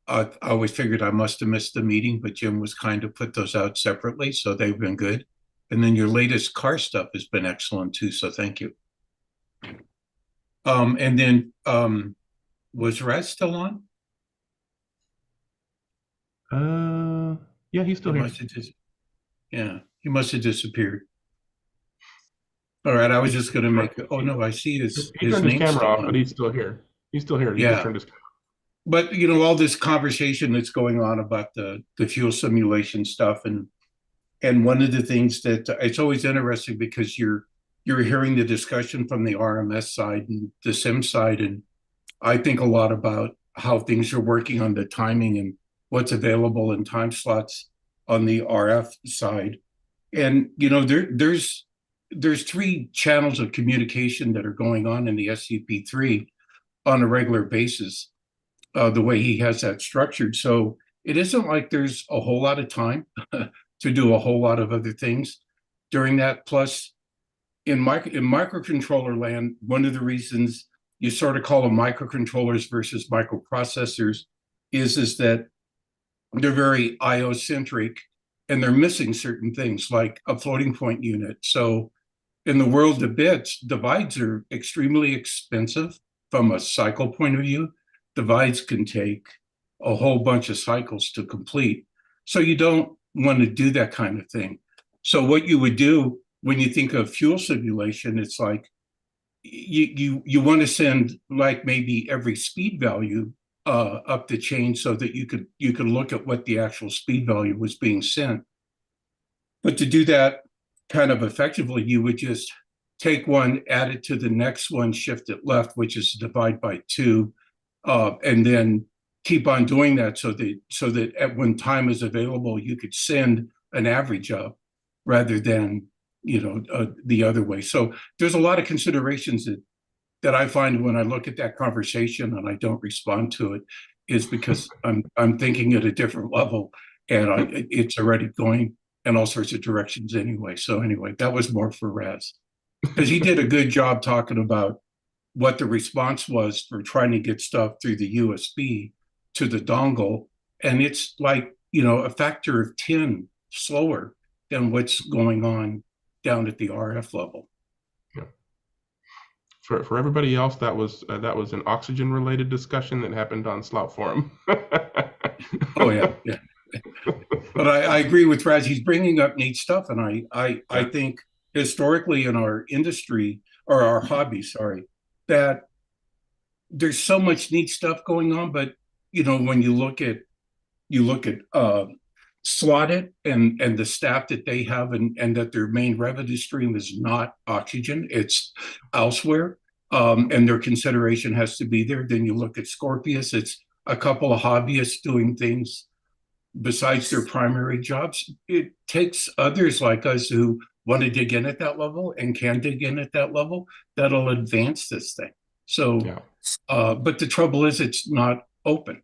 I always figured I must have missed the meeting, but Jim was kind to put those out separately, so they've been good. And then your latest car stuff has been excellent too, so thank you. And then was Raz still on? Yeah, he's still here. Yeah, he must have disappeared. All right, I was just going to make. Oh no, I see his. He turned his camera off, but he's still here. He's still here. He just turned his camera. But you know, all this conversation that's going on about the fuel simulation stuff, and one of the things that it's always interesting because you're hearing the discussion from the RMS side and the sim side, and I think a lot about how things are working on the timing and what's available in time slots on the RF side. And you know, there's 3 channels of communication that are going on in the SCP3 on a regular basis, the way he has that structured. So it isn't like there's a whole lot of time to do a whole lot of other things during that. Plus, in microcontroller land, one of the reasons you sort of call them microcontrollers versus microprocessors is that they're very IO-centric and they're missing certain things like a floating point unit. So in the world of bits, divides are extremely expensive from a cycle point of view. Divides can take a whole bunch of cycles to complete. So you don't want to do that kind of thing. So what you would do when you think of fuel simulation, it's like you want to send like maybe every speed value up the chain so that you could look at what the actual speed value was being sent. But to do that kind of effectively, you would just take one, add it to the next one, shift it left, which is divide by 2, and then keep on doing that so that at when time is available, you could send an average up rather than, you know, the other way. So there's a lot of considerations that I find when I look at that conversation and I don't respond to it, is because I'm thinking at a different level, and it's already going in all sorts of directions anyway. So anyway, that was more for Raz, because he did a good job talking about what the response was for trying to get stuff through the USB to the dongle, and it's like, you know, a factor of 10 slower than what's going on down at the RF level. Yeah. For everybody else, that was an oxygen related discussion that happened on Slot Forum. Oh yeah. But I agree with Raz. He's bringing up neat stuff, and I think historically in our industry, or our hobby, sorry, that there's so much neat stuff going on. But you know, when you look at Slotted and the staff that they have, and that their main revenue stream is not oxygen, it's elsewhere, and their consideration has to be there. Then you look at Scorpius, it's a couple of hobbyists doing things besides their primary jobs. It takes others like us who want to dig in at that level and can dig in at that level that'll advance this thing. So, but the trouble is it's not open.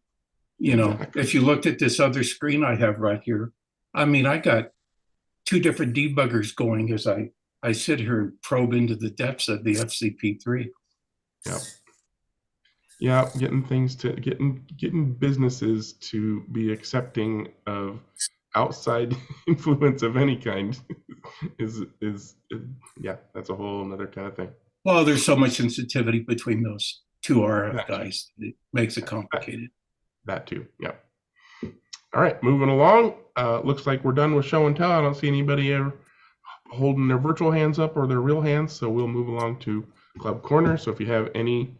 You know, if you looked at this other screen I have right here, I mean, I got 2 different debuggers going as I sit here and probe into the depths of the FCP3. Yeah, getting businesses to be accepting of outside influence of any kind is that's a whole another kind of thing. Well, there's so much sensitivity between those 2 RF guys. It makes it complicated. That too, yeah. All right, moving along. Looks like we're done with show and tell. I don't see anybody holding their virtual hands up or their real hands, so we'll move along to Club Corner. So if you have any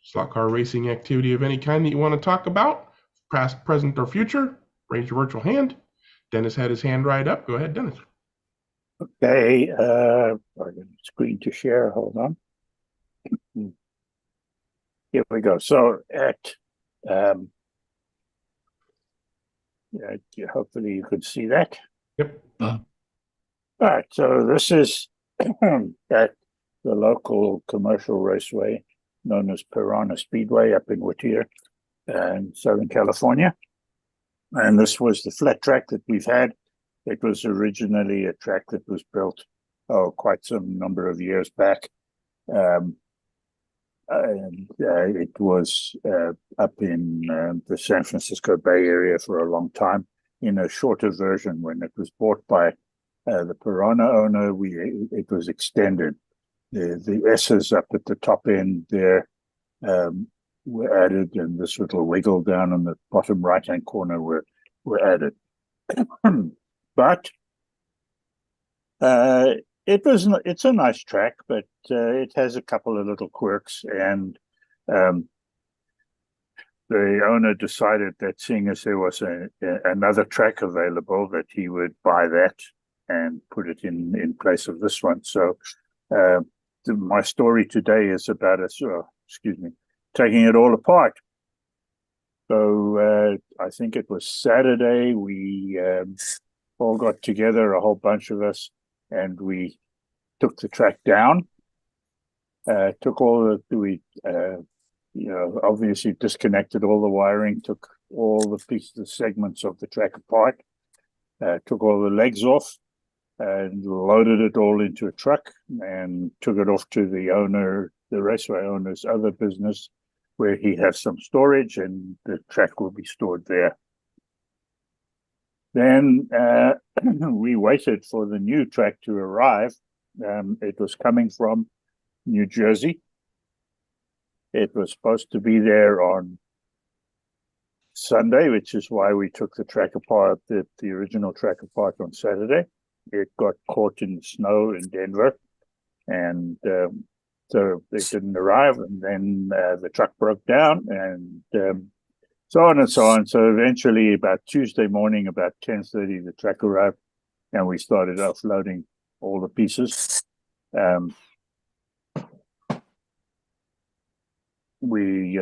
slot car racing activity of any kind that you want to talk about, past, present, or future, raise your virtual hand. Dennis had his hand right up. Go ahead, Dennis. Okay, screen to share. Hold on. Here we go. So yeah, hopefully you could see that. Yep. All right, so this is at the local commercial raceway known as Piranha Speedway up in Whittier in Southern California. And this was the flat track that we've had. It was originally a track that was built quite some number of years back. It was up in the San Francisco Bay Area for a long time in a shorter version. When it was bought by the Piranha owner, it was extended. The S's up at the top end there were added, and this little wiggle down on the bottom right-hand corner were added. But it's a nice track, but it has a couple of little quirks, and the owner decided that seeing as there was another track available, that he would buy that and put it in place of this one. So my story today is about taking it all apart. So I think it was Saturday, we all got together, a whole bunch of us, and we took the track down, obviously disconnected all the wiring, took all the pieces, segments of the track apart, took all the legs off, and loaded it all into a truck and took it off to the raceway owner's other business, where he has some storage, and the track will be stored there. Then we waited for the new track to arrive. It was coming from New Jersey. It was supposed to be there on Sunday, which is why we took the track apart, the original track apart on Saturday. It got caught in the snow in Denver, and so it didn't arrive, and then the truck broke down, and so on and so on. So eventually, about Tuesday morning, about 10:30, the track arrived, and we started offloading all the pieces. We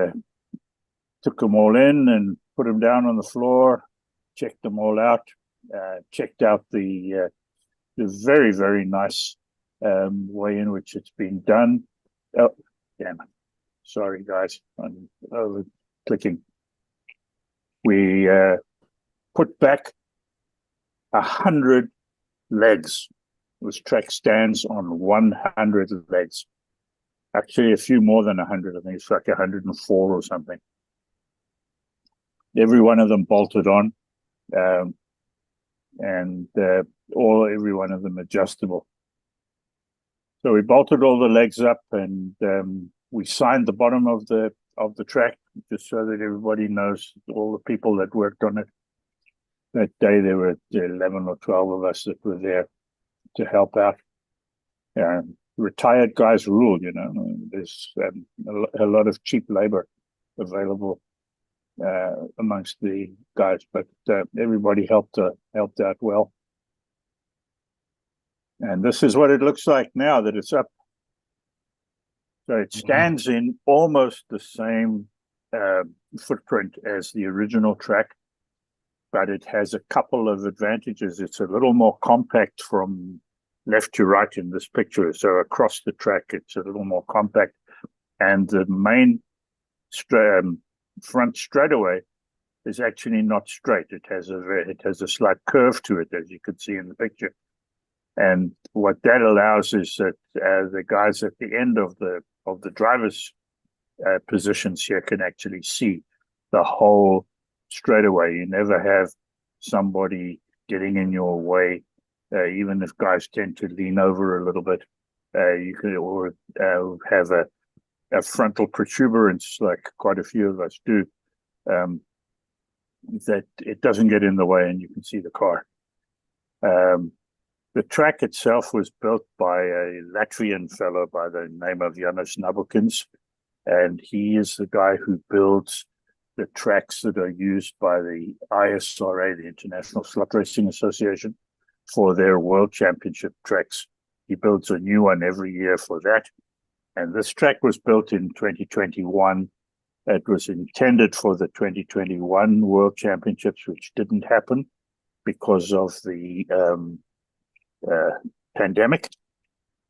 took them all in and put them down on the floor, checked them all out, checked out the very, very nice way in which it's been done. Oh, damn it. Sorry, guys. I'm over clicking. We put back 100 legs. This track stands on 100 legs. Actually, a few more than 100. I think it's like 104 or something. Every one of them bolted on, and every one of them adjustable. So we bolted all the legs up, and we signed the bottom of the track, just so that everybody knows, all the people that worked on it. That day there were 11 or 12 of us that were there to help out. Retired guys rule, There's a lot of cheap labor available amongst the guys, but everybody helped out well. And this is what it looks like now that it's up. So it stands in almost the same footprint as the original track, but it has a couple of advantages. It's a little more compact from left to right in this picture. So across the track, it's a little more compact. And the main front straightaway is actually not straight. It has a slight curve to it, as you can see in the picture. And what that allows is that the guys at the end of the driver's positions here can actually see the whole straightaway. You never have somebody getting in your way, even if guys tend to lean over a little bit. You could have a frontal protuberance, like quite a few of us do, that it doesn't get in the way and you can see the car. The track itself was built by a Latvian fellow by the name of Janis Nabokins, and he is the guy who builds the tracks that are used by the ISRA, the International Slot Racing Association, for their World Championship tracks. He builds a new one every year for that. And this track was built in 2021. It was intended for the 2021 World Championships, which didn't happen because of the pandemic,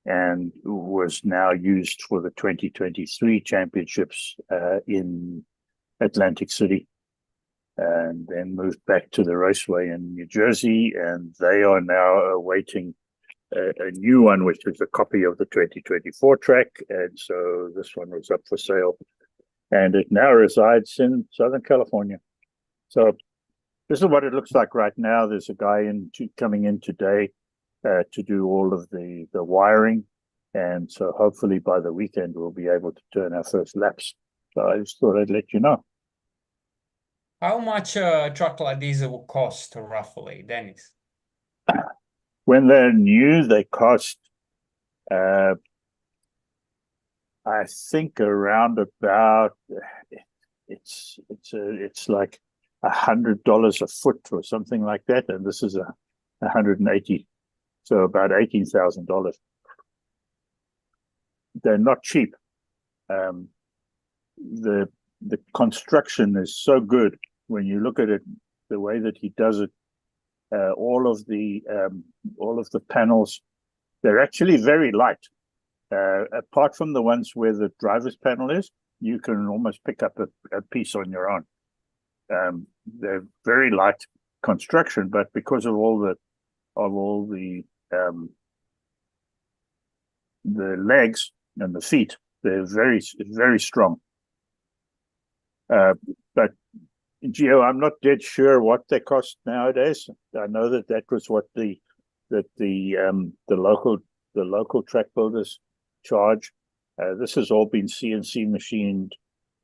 and was now used for the 2023 championships in Atlantic City, and then moved back to the raceway in New Jersey. And they are now awaiting a new one, which is a copy of the 2024 track. And so this one was up for sale, and it now resides in Southern California. So this is what it looks like right now. There's a guy coming in today to do all of the wiring. And so hopefully by the weekend, we'll be able to turn our first laps. So I just thought I'd let you know. How much a truck like this will cost roughly, Dennis? When they're new, they cost, I think around about, it's like $100 a foot or something like that. And this is $180. So about $18,000. They're not cheap. The construction is so good when you look at it, the way that he does it. All of the panels, they're actually very light. Apart from the ones where the driver's panel is, you can almost pick up a piece on your own. They're very light construction, but because of all the legs and the feet, they're very strong. But Gio, I'm not dead sure what they cost nowadays. I know that was what the local track builders charge. This has all been CNC machined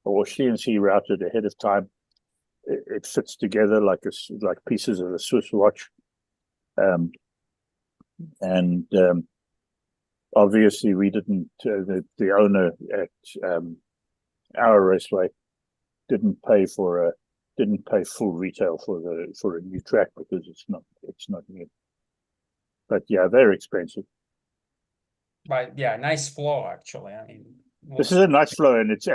or CNC routed ahead of time. It fits together like pieces of a Swiss watch. Obviously we didn't. The owner at our raceway didn't pay full retail for a new track because it's not new. But yeah, they're expensive. But yeah, nice flow actually. I mean, this is a nice flow, and it's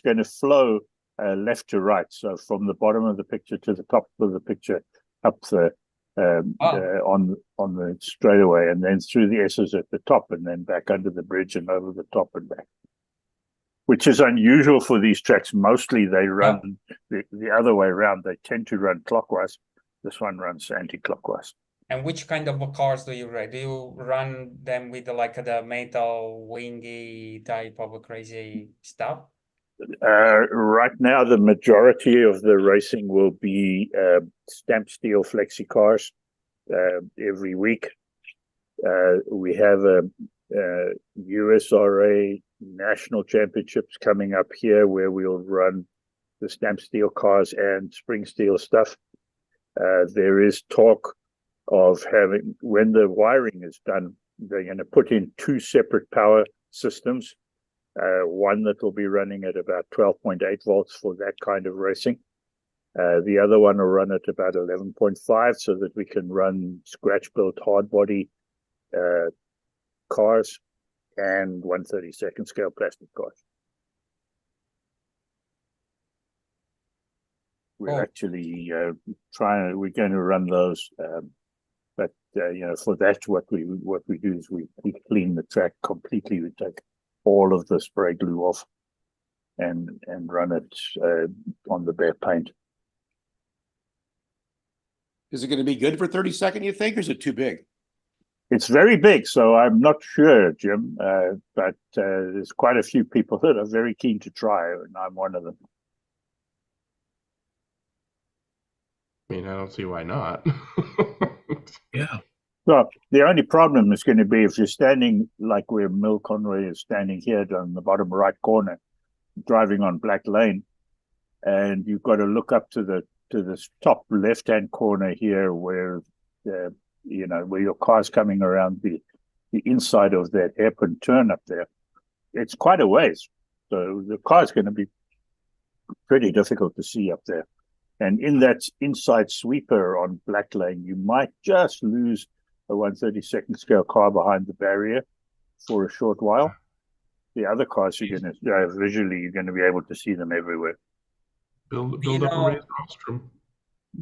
going to flow left to right. So from the bottom of the picture to the top of the picture, up the on the straightaway, and then through the S's at the top, and then back under the bridge and over the top and back. Which is unusual for these tracks. Mostly they run the other way around. They tend to run clockwise. This one runs anti-clockwise. And which kind of cars do you run? Do you run them with the metal wingy type of crazy stuff? Right now, the majority of the racing will be stamped steel flexi cars every week. We have a USRA national championships coming up here where we'll run the stamped steel cars and spring steel stuff. There is talk of having, when the wiring is done, they're going to put in two separate power systems. One that will be running at about 12.8 volts for that kind of racing. The other one will run at about 11.5 so that we can run scratch-built hard body cars and 1/32 scale plastic cars. We're actually we're going to run those, but for that, what we do is we clean the track completely. We take all of the spray glue off and run it on the bare paint. Is it going to be good for 32nd, you think, or is it too big? It's very big, so I'm not sure, Jim, but there's quite a few people that are very keen to try, and I'm one of them. I mean, I don't see why not. Yeah. Well, the only problem is going to be if you're standing like where Mill Conway is standing here on the bottom right corner, driving on Black Lane, and you've got to look up to the top left-hand corner here where where your car's coming around the inside of that hairpin turn up there. It's quite a ways. So the car's going to be pretty difficult to see up there. And in that inside sweeper on Black Lane, you might just lose a 132nd scale car behind the barrier for a short while. The other cars you're going to visually, you're going to be able to see them everywhere. Build up a raised rostrum,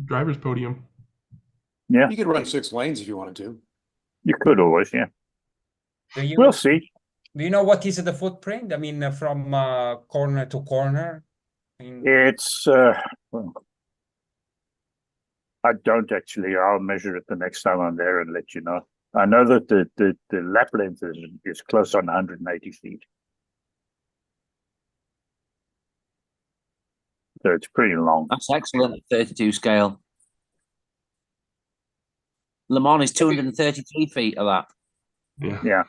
driver's podium. Yeah, You could run 6 lanes if you wanted to. you could always. Yeah, Do we'll see. Do you know what is the footprint? I mean, from corner to corner. It's well, I don't actually. I'll measure it the next time I'm there and let you know. I know that the lap length is close on 180 feet. So it's pretty long. That's excellent at 32 scale. Le Mans is 233 feet of that. Yeah.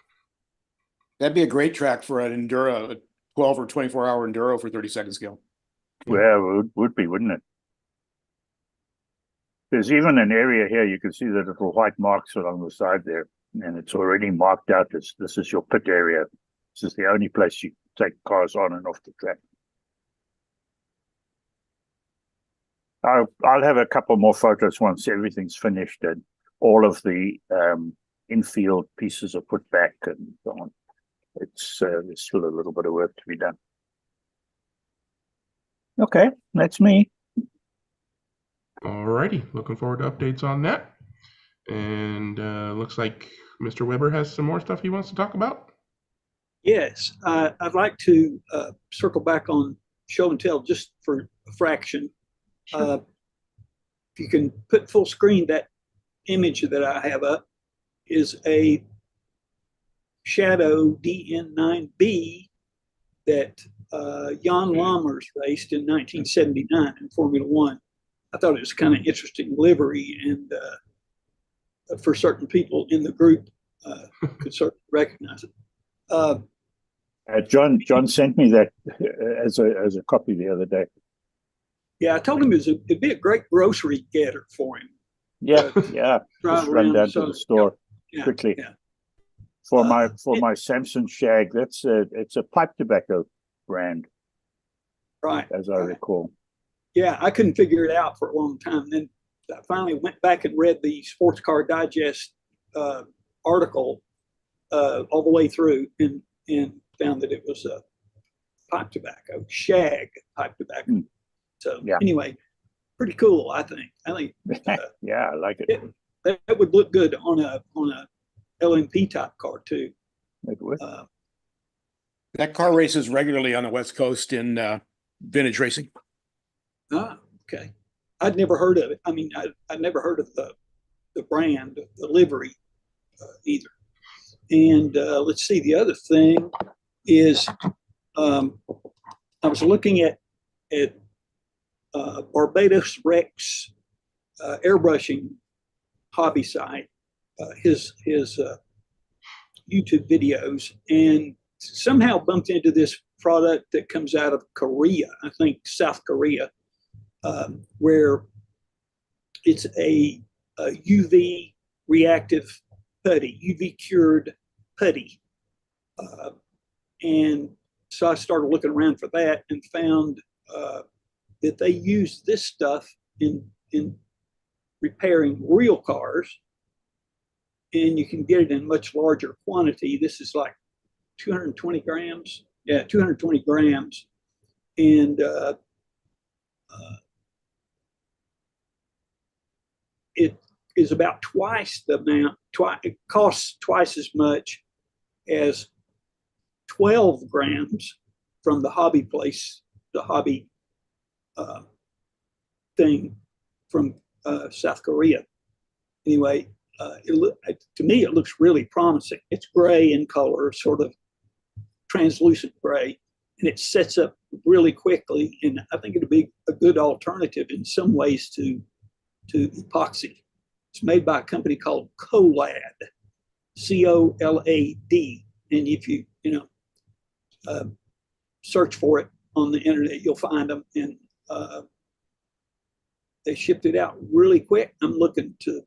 That'd be a great track for an enduro, a 12 or 24-hour enduro for 32nd scale. Well, it would be, wouldn't it? There's even an area here, you can see the little white marks along the side there, and it's already marked out as this is your pit area. This is the only place you take cars on and off the track. I'll have a couple more photos once everything's finished and all of the infield pieces are put back and so on. It's there's still a little bit of work to be done. Okay, that's me. Alrighty, looking forward to updates on that. And looks like Mr. Weber has some more stuff he wants to talk about. Yes, I'd like to circle back on show and tell just for a fraction. Sure. If you can put full screen, that image that I have up is a Shadow DN9B that Jan Lammers raced in 1979 in Formula One. I thought it was kind of interesting livery, and for certain people in the group could certainly recognize it. John sent me that as a copy the other day. Yeah, I told him it'd be a great grocery getter for him. Yeah, yeah. Just run down to the store quickly. Yeah. For my Samson Shag, it's a pipe tobacco brand, right? As I recall. Yeah, I couldn't figure it out for a long time. Then I finally went back and read the Sports Car Digest article all the way through, and found that it was a pipe tobacco, Shag pipe tobacco. So anyway, pretty cool. I think. Yeah, I like it. That would look good on a LMP type car too. It would. That car races regularly on the West Coast in vintage racing. Ah, okay. I'd never heard of it. I mean, I'd never heard of the brand, the livery either. And let's see, the other thing is I was looking at Barbados Rex airbrushing hobby site, his YouTube videos, and somehow bumped into this product that comes out of Korea, I think South Korea, where it's a UV reactive putty, UV cured putty. And so I started looking around for that and found that they use this stuff in repairing real cars, and you can get it in much larger quantity. This is like 220 grams. Yeah, 220 grams. And it is about twice the amount, it costs twice as much as 12 grams from the hobby place, the hobby thing from South Korea. Anyway, to me, it looks really promising. It's gray in color, sort of translucent gray, and it sets up really quickly. And I think it'll be a good alternative in some ways to epoxy. It's made by a company called Colad, C-O-L-A-D. And if you search for it on the internet, you'll find them. And they shipped it out really quick. I'm looking to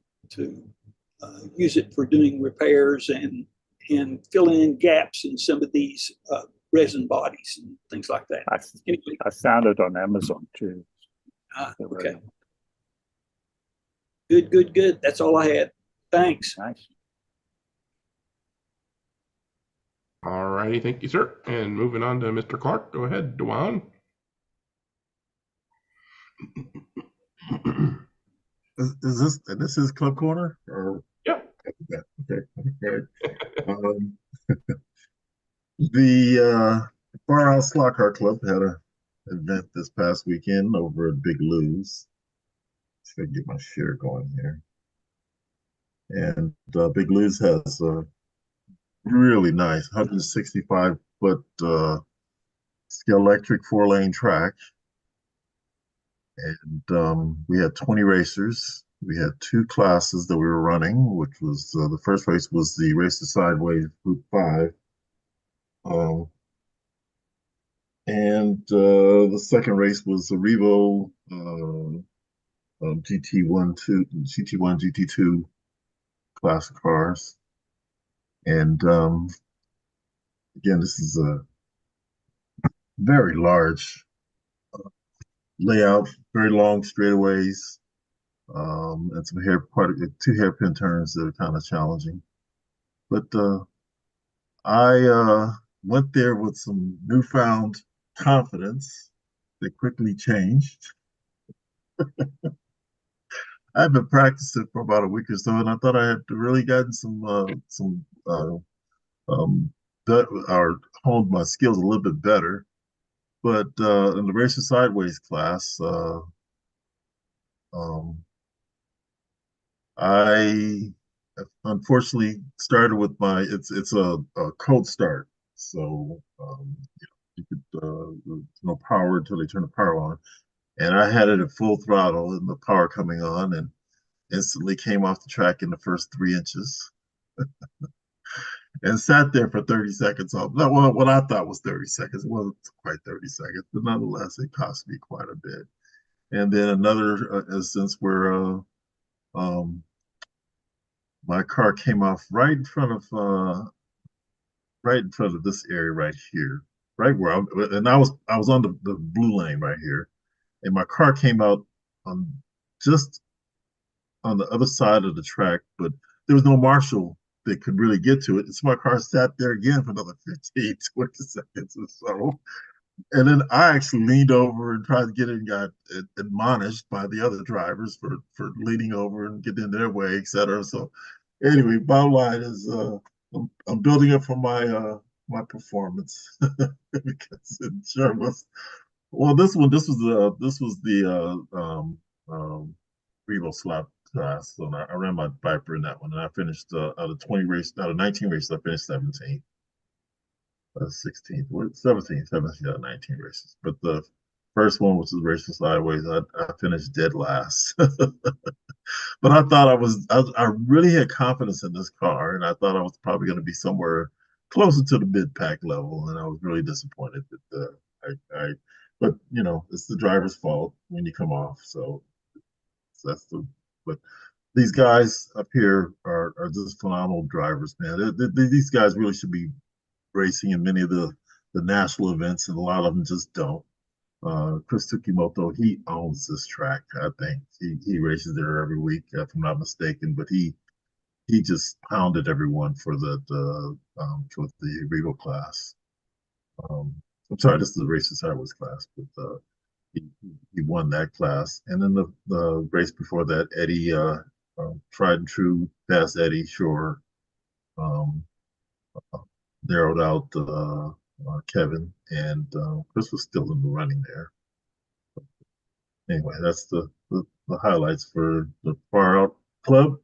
use it for doing repairs and filling in gaps in some of these resin bodies and things like that. Anyway, I found it on Amazon too. okay. Good. That's all I had. Thanks. Nice. All righty, thank you, sir. And moving on to Mr. Clark. Go ahead, Dewan. Is this is Club Corner or? Yeah. Okay. The Far Out Slot Car Club had an event this past weekend over at Big Lou's. Let's see if I can get my share going here. And Big Lou's has a really nice 165-foot electric 4-lane track. And we had 20 racers. We had 2 classes that we were running, which was the first race was the Race to Sideways Group 5. And the second race was the Revo GT1, GT2 class of cars. And again, this is a very large layout, very long straightaways, and some 2 hairpin turns that are kind of challenging. But I went there with some newfound confidence that quickly changed. I've been practicing for about a week or so, and I thought I had really gotten or honed my skills a little bit better. But in the Racer Sideways class, I unfortunately started with it's a cold start, so you could no power until they turn the power on, and I had it at full throttle and the power coming on, and instantly came off the track in the first 3 inches. And sat there for 30 seconds off. Well, what I thought was 30 seconds. It wasn't quite 30 seconds, but nonetheless, it cost me quite a bit. And then another instance where my car came off right in front of this area right here, right where I was on the blue lane right here, and my car came out on just on the other side of the track, but there was no marshal that could really get to it. So my car sat there again for another 15, 20 seconds or so. And then I actually leaned over and tried to get in and got admonished by the other drivers for leaning over and getting in their way, et cetera. So anyway, bottom line is I'm building up for my performance because it sure was. Well, this was the RevoSlot class, so I ran my Viper in that one, and I finished out of 19 races, I finished 17th, 16th, 17th out of 19 races. But the first one, which was Race to Sideways, I finished dead last. But I thought I really had confidence in this car, and I thought I was probably going to be somewhere closer to the mid-pack level, and I was really disappointed that but you know, it's the driver's fault when you come off, so but these guys up here are just phenomenal drivers, man. These guys really should be racing in many of the national events, and a lot of them just don't. Chris Tsukimoto, he owns this track. I think he races there every week, if I'm not mistaken. But he just pounded everyone for the Revo class. I'm sorry, this is the Race to Sideways class, but he won that class. And then the race before that, Eddie, tried and true, fast Eddie Shore, narrowed out Kevin, and Chris was still in the running there. But anyway, that's the highlights for the Far Out Club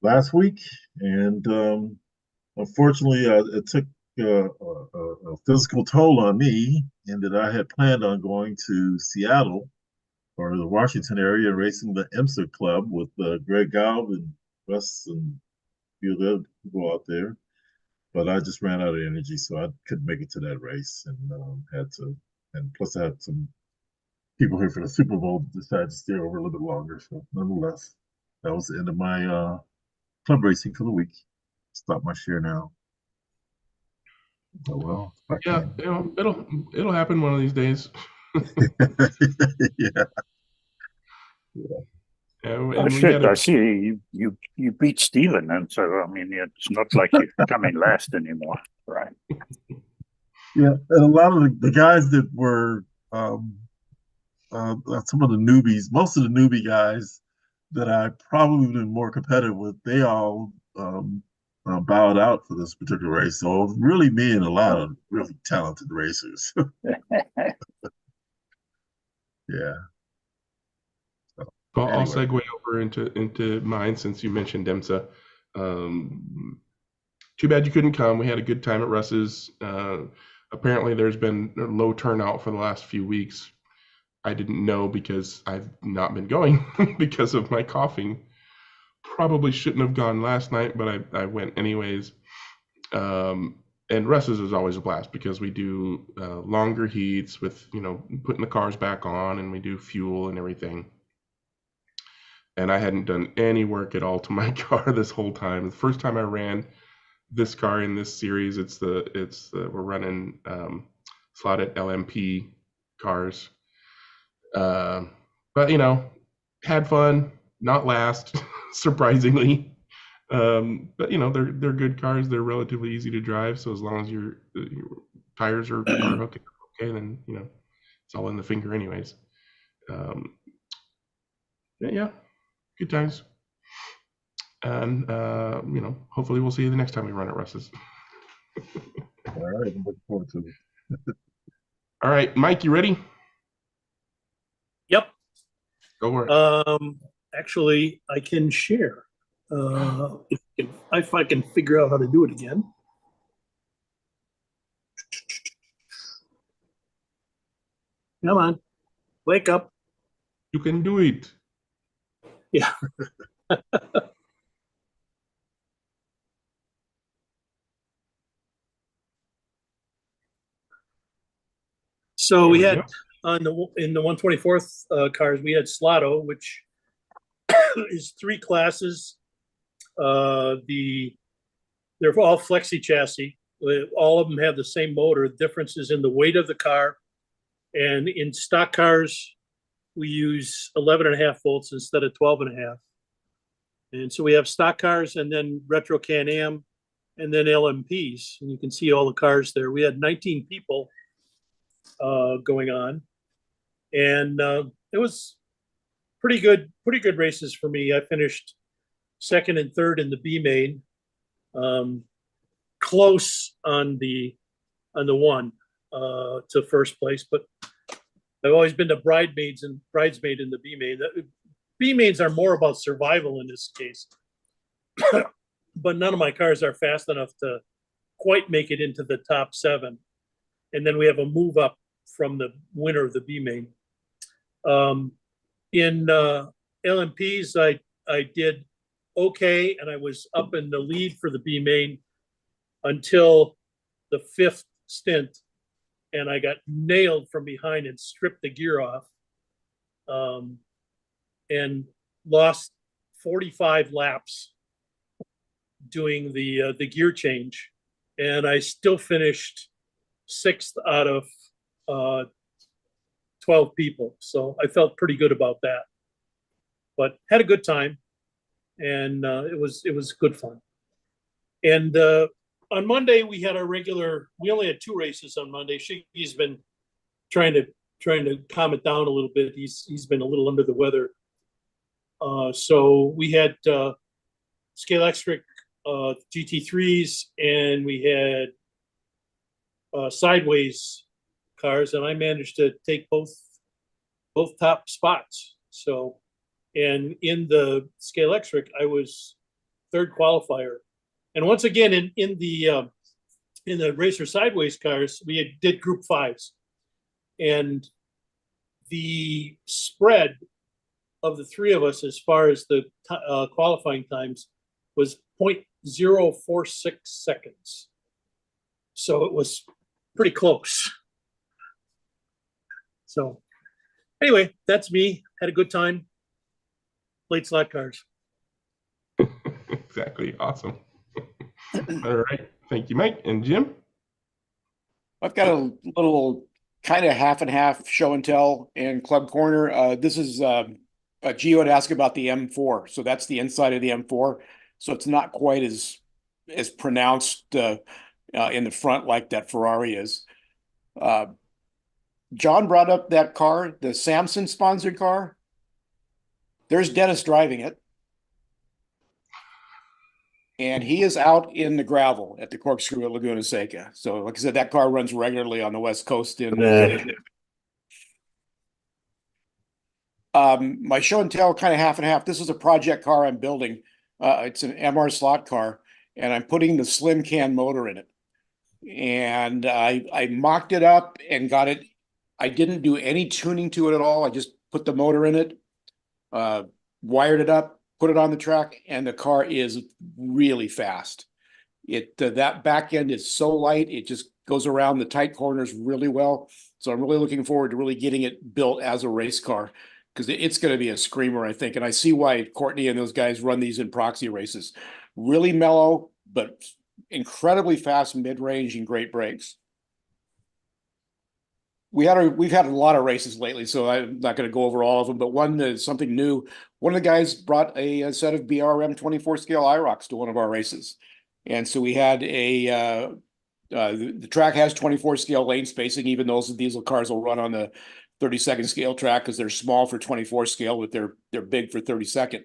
last week. And unfortunately, it took a physical toll on me, in that I had planned on going to Seattle or the Washington area racing the IMSA Club with Greg Gaggle and Wes and a few of them go out there. But I just ran out of energy, so I couldn't make it to that race, and had to. And plus, I had some people here for the Super Bowl decided to stay over a little bit longer. So, nonetheless, that was the end of my club racing for the week. Stop my share now. Oh well. Yeah, it'll happen one of these days. Yeah. And Oh we shit! had I see you beat Steven, and so I mean it's not like you're coming last anymore, right? Yeah, and a lot of the guys that were some of the newbies, most of the newbie guys that I probably been more competitive with, they all bowed out for this particular race. So it was really me and a lot of really talented racers. Yeah. So, I'll anyway. segue over into mine since you mentioned DEMSA. Too bad you couldn't come. We had a good time at Russ's. Apparently, there's been a low turnout for the last few weeks. I didn't know because I've not been going because of my coughing. Probably shouldn't have gone last night, but I went anyways. And Russ's is always a blast because we do longer heats with, putting the cars back on, and we do fuel and everything. And I hadn't done any work at all to my car this whole time. The first time I ran this car in this series, we're running slotted LMP cars. But had fun, not last, surprisingly. But they're good cars. They're relatively easy to drive. So as long as your tires are hooked up okay, then it's all in the finger anyways. Yeah, good times. And hopefully we'll see you the next time we run at Russ's. All right, I'm looking forward to it. All right, Mike, you ready? Yep. Go for it. Actually, I can share. If I can figure out how to do it again. Come on, wake up. You can do it. Yeah. So we had in the 124th cars, we had Slotto, which is 3 classes. They're all flexi chassis. All of them have the same motor. The difference is in the weight of the car. And in stock cars, we use 11.5 volts instead of 12.5. And so we have stock cars and then Retro Can-Am and then LMPs. And you can see all the cars there. We had 19 people going on. And it was pretty good races for me. I finished 2nd and 3rd in the B main, close on the one to first place, but I've always been the bridesmaid in the B main. The B mains are more about survival in this case, but none of my cars are fast enough to quite make it into the top 7. And then we have a move up from the winner of the B main. In LMPs, I did okay, and I was up in the lead for the B main until the 5th stint, and I got nailed from behind and stripped the gear off, and lost 45 laps doing the gear change, and I still finished 6th out of 12 people. So I felt pretty good about that, but had a good time, and it was good fun. And on Monday we had our regular. We only had 2 races on Monday. Shiggy's been trying to calm it down a little bit. He's been a little under the weather. So we had Scalextric GT3s, and we had sideways cars, and I managed to take both top spots. So, and in the Scalextric, I was 3rd qualifier. And once again, in the racer sideways cars, we did group 5s, and the spread of the 3 of us as far as the qualifying times was 0.046 seconds. So it was pretty close. So anyway, that's me. Had a good time. Played slot cars. Exactly. Awesome. All right. Thank you, Mike. And Jim? I've got a little kind of half and half show and tell and club corner. This is Gio had asked about the M4, so that's the inside of the M4. So it's not quite as pronounced in the front like that Ferrari is. John brought up that car, the Samson sponsored car. There's Dennis driving it. And he is out in the gravel at the Corkscrew at Laguna Seca. So, like I said, that car runs regularly on the West Coast. My show and tell kind of half and half. This is a project car I'm building. It's an MR slot car, and I'm putting the slim can motor in it. And I mocked it up and got it. I didn't do any tuning to it at all. I just put the motor in it, wired it up, put it on the track, and the car is really fast. That back end is so light, it just goes around the tight corners really well. So I'm really looking forward to really getting it built as a race car, because it's going to be a screamer, I think. And I see why Courtney and those guys run these in proxy races. Really mellow, but incredibly fast mid-range and great brakes. We've had a lot of races lately, so I'm not going to go over all of them, but one is something new. One of the guys brought a set of BRM 24 scale IROCs to one of our races. And so we had the track has 24 scale lane spacing, even though those diesel cars will run on the 32nd scale track because they're small for 24 scale, but they're big for 32nd.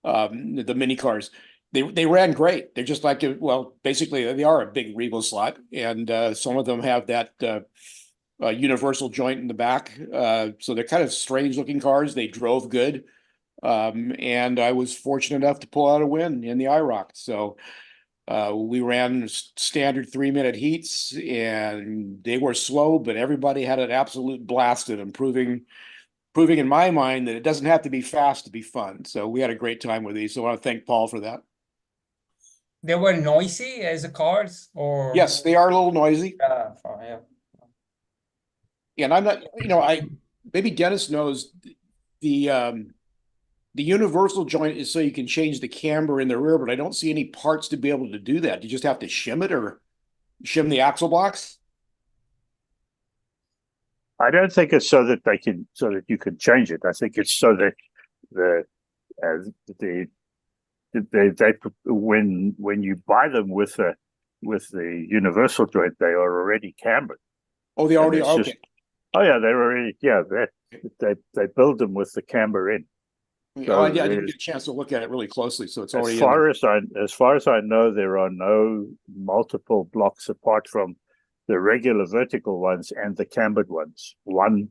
The mini cars, they ran great. They're just like, well, basically they are a big RevoSlot, and some of them have that universal joint in the back. So they're kind of strange looking cars. They drove good. And I was fortunate enough to pull out a win in the IROC. So we ran standard 3-minute heats, and they were slow, but everybody had an absolute blast at them, proving in my mind that it doesn't have to be fast to be fun. So we had a great time with these. So I want to thank Paul for that. They were noisy as the cars, or? Yes, they are a little noisy. Yeah. And I'm not, maybe Dennis knows the universal joint is so you can change the camber in the rear, but I don't see any parts to be able to do that. You just have to shim it or shim the axle blocks. I don't think it's so that you can change it. I think it's so that when you buy them with the universal joint, they are already cambered. Oh, they already are. Okay. Oh yeah, they're already they build them with the camber in. So I didn't get a chance to look at it really closely, so it's already. As far as I know, there are no multiple blocks apart from the regular vertical ones and the cambered ones. One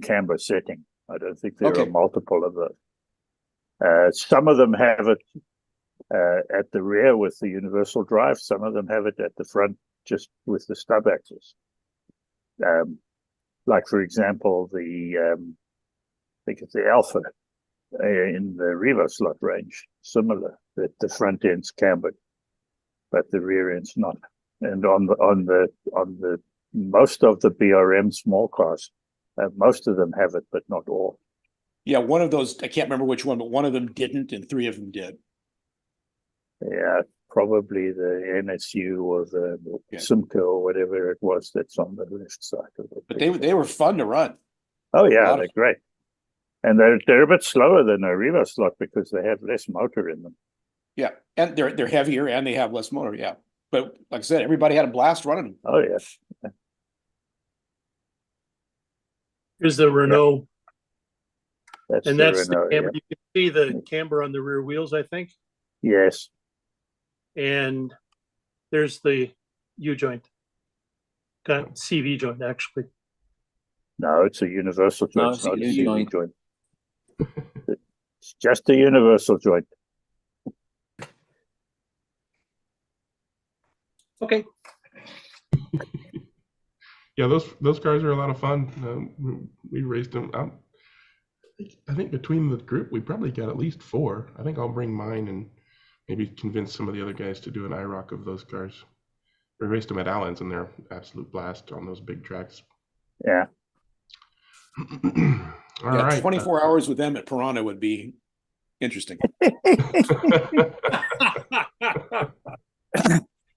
camber setting. I don't think there are multiple of those. Some of them have it at the rear with the universal drive. Some of them have it at the front just with the stub axles. Like for example, I think it's the ALPHE in the RevoSlot range, similar, that the front end's cambered, but the rear end's not. And on the most of the BRM small cars, most of them have it, but not all. Yeah, one of those, I can't remember which one, but one of them didn't, and 3 of them did. Yeah, probably the NSU or the Simca or whatever it was that's on the left side of it. But they were fun to run. Oh yeah, they're great. And they're a bit slower than a RevoSlot because they have less motor in them. Yeah, and they're heavier and they have less motor, yeah. But like I said, everybody had a blast running them. Oh yes. Here's the Renault. That's and the that's Renault, the camber. You can see the camber on the rear wheels, I think. Yes. And there's the U-joint. Got CV joint, actually. No, it's a universal joint. No, it's not a U-joint. CV joint. It's just a universal joint. Okay. Yeah, those cars are a lot of fun. We raced them out. I think between the group, we probably got at least 4. I think I'll bring mine and maybe convince some of the other guys to do an IROC of those cars. We raced them at Allen's, and they're absolute blast on those big tracks. Yeah. All right. 24 hours with them at Piranha would be interesting.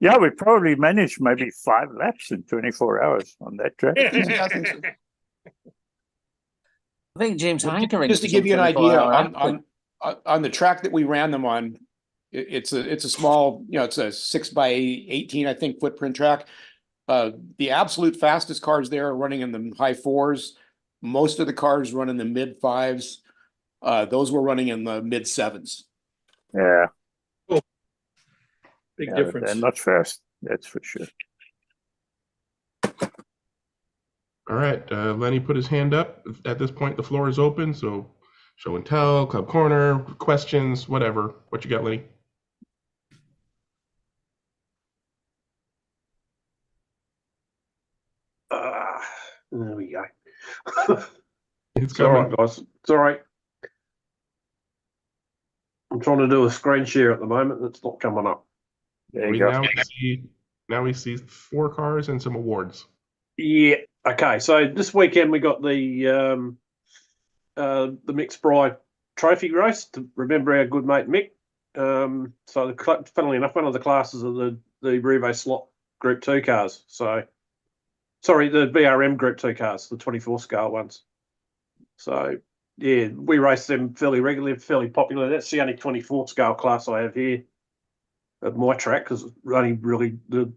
Yeah, we probably managed maybe 5 laps in 24 hours on that track. I think James hankering. Just to give you an idea, on the track that we ran them on, it's a small, it's a 6x18, I think, footprint track. The absolute fastest cars there are running in the high 4s. Most of the cars run in the mid 5s. Those were running in the mid 7s. Yeah. Big difference. They're not fast, that's for sure. All right, Lenny put his hand up. At this point, the floor is open, so show and tell, club corner, questions, whatever. What you got, Lenny? There we go. It's all coming. right, guys. It's all right. I'm trying to do a screen share at the moment. It's not coming up. There you go. Now we see 4 cars and some awards. Yeah. Okay. So this weekend we got the Mixed Bride Trophy race to remember our good mate Mick. So funnily enough, one of the classes of the RevoSlot Group 2 cars. So, sorry, the BRM Group 2 cars, the 24 scale ones. So yeah, we race them fairly regularly, fairly popular. That's the only 24 scale class I have here at my track, because only really the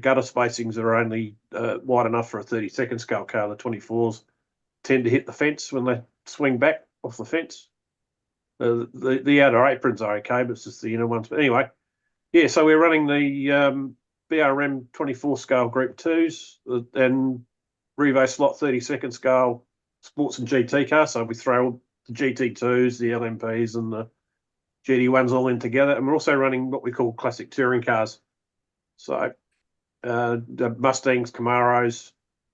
gutter spacings are only wide enough for a 32nd scale car. The 24s tend to hit the fence when they swing back off the fence. The outer aprons are okay, but it's just the inner ones. But anyway, yeah, so we're running the BRM 24 scale Group 2s and RevoSlot 32nd scale sports and GT cars. So we throw the GT2s, the LMPs, and the GT1s all in together. And we're also running what we call classic touring cars. So the Mustangs, Camaros,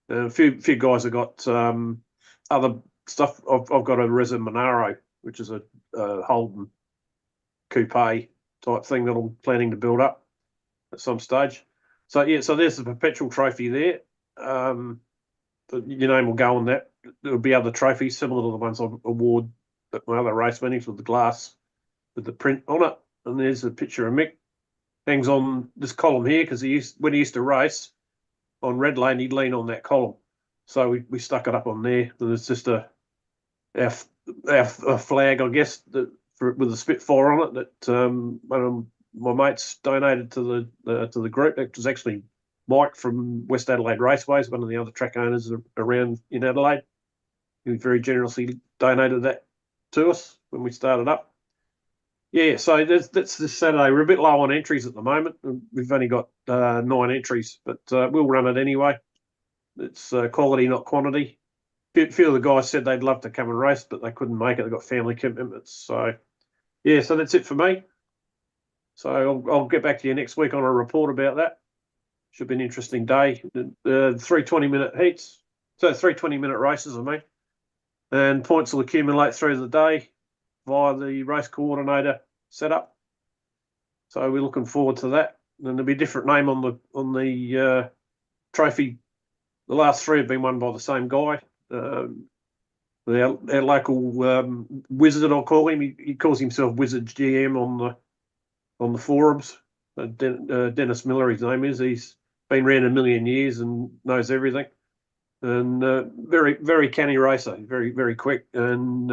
a few guys have got other stuff. I've got a Reza Monaro, which is a Holden coupe type thing that I'm planning to build up at some stage. So yeah, so there's the perpetual trophy there. Your name will go on that. There'll be other trophies similar to the ones I award at my other race meetings with the glass with the print on it. And there's a picture of Mick. Hangs on this column here because when he used to race on Red Lane, he'd lean on that column. So we stuck it up on there. And it's just a flag, I guess, with a Spitfire on it that one of my mates donated to the group. It was actually Mike from West Adelaide Raceways, one of the other track owners around in Adelaide, who very generously donated that to us when we started up. Yeah, so that's this Saturday. We're a bit low on entries at the moment. We've only got 9 entries, but we'll run it anyway. It's quality, not quantity. A few of the guys said they'd love to come and race, but they couldn't make it. They've got family commitments. So, yeah, so that's it for me. So I'll get back to you next week on a report about that. Should be an interesting day. 3 20-minute heats. So 3 20-minute races, I mean. And points will accumulate through the day via the race coordinator setup. So we're looking forward to that. And there'll be a different name on the trophy. The last 3 have been won by the same guy. Our local wizard, I'll call him. He calls himself Wizard GM on the forums. Dennis Miller, his name is. He's been around a million years and knows everything. And very, very canny racer. Very, very quick and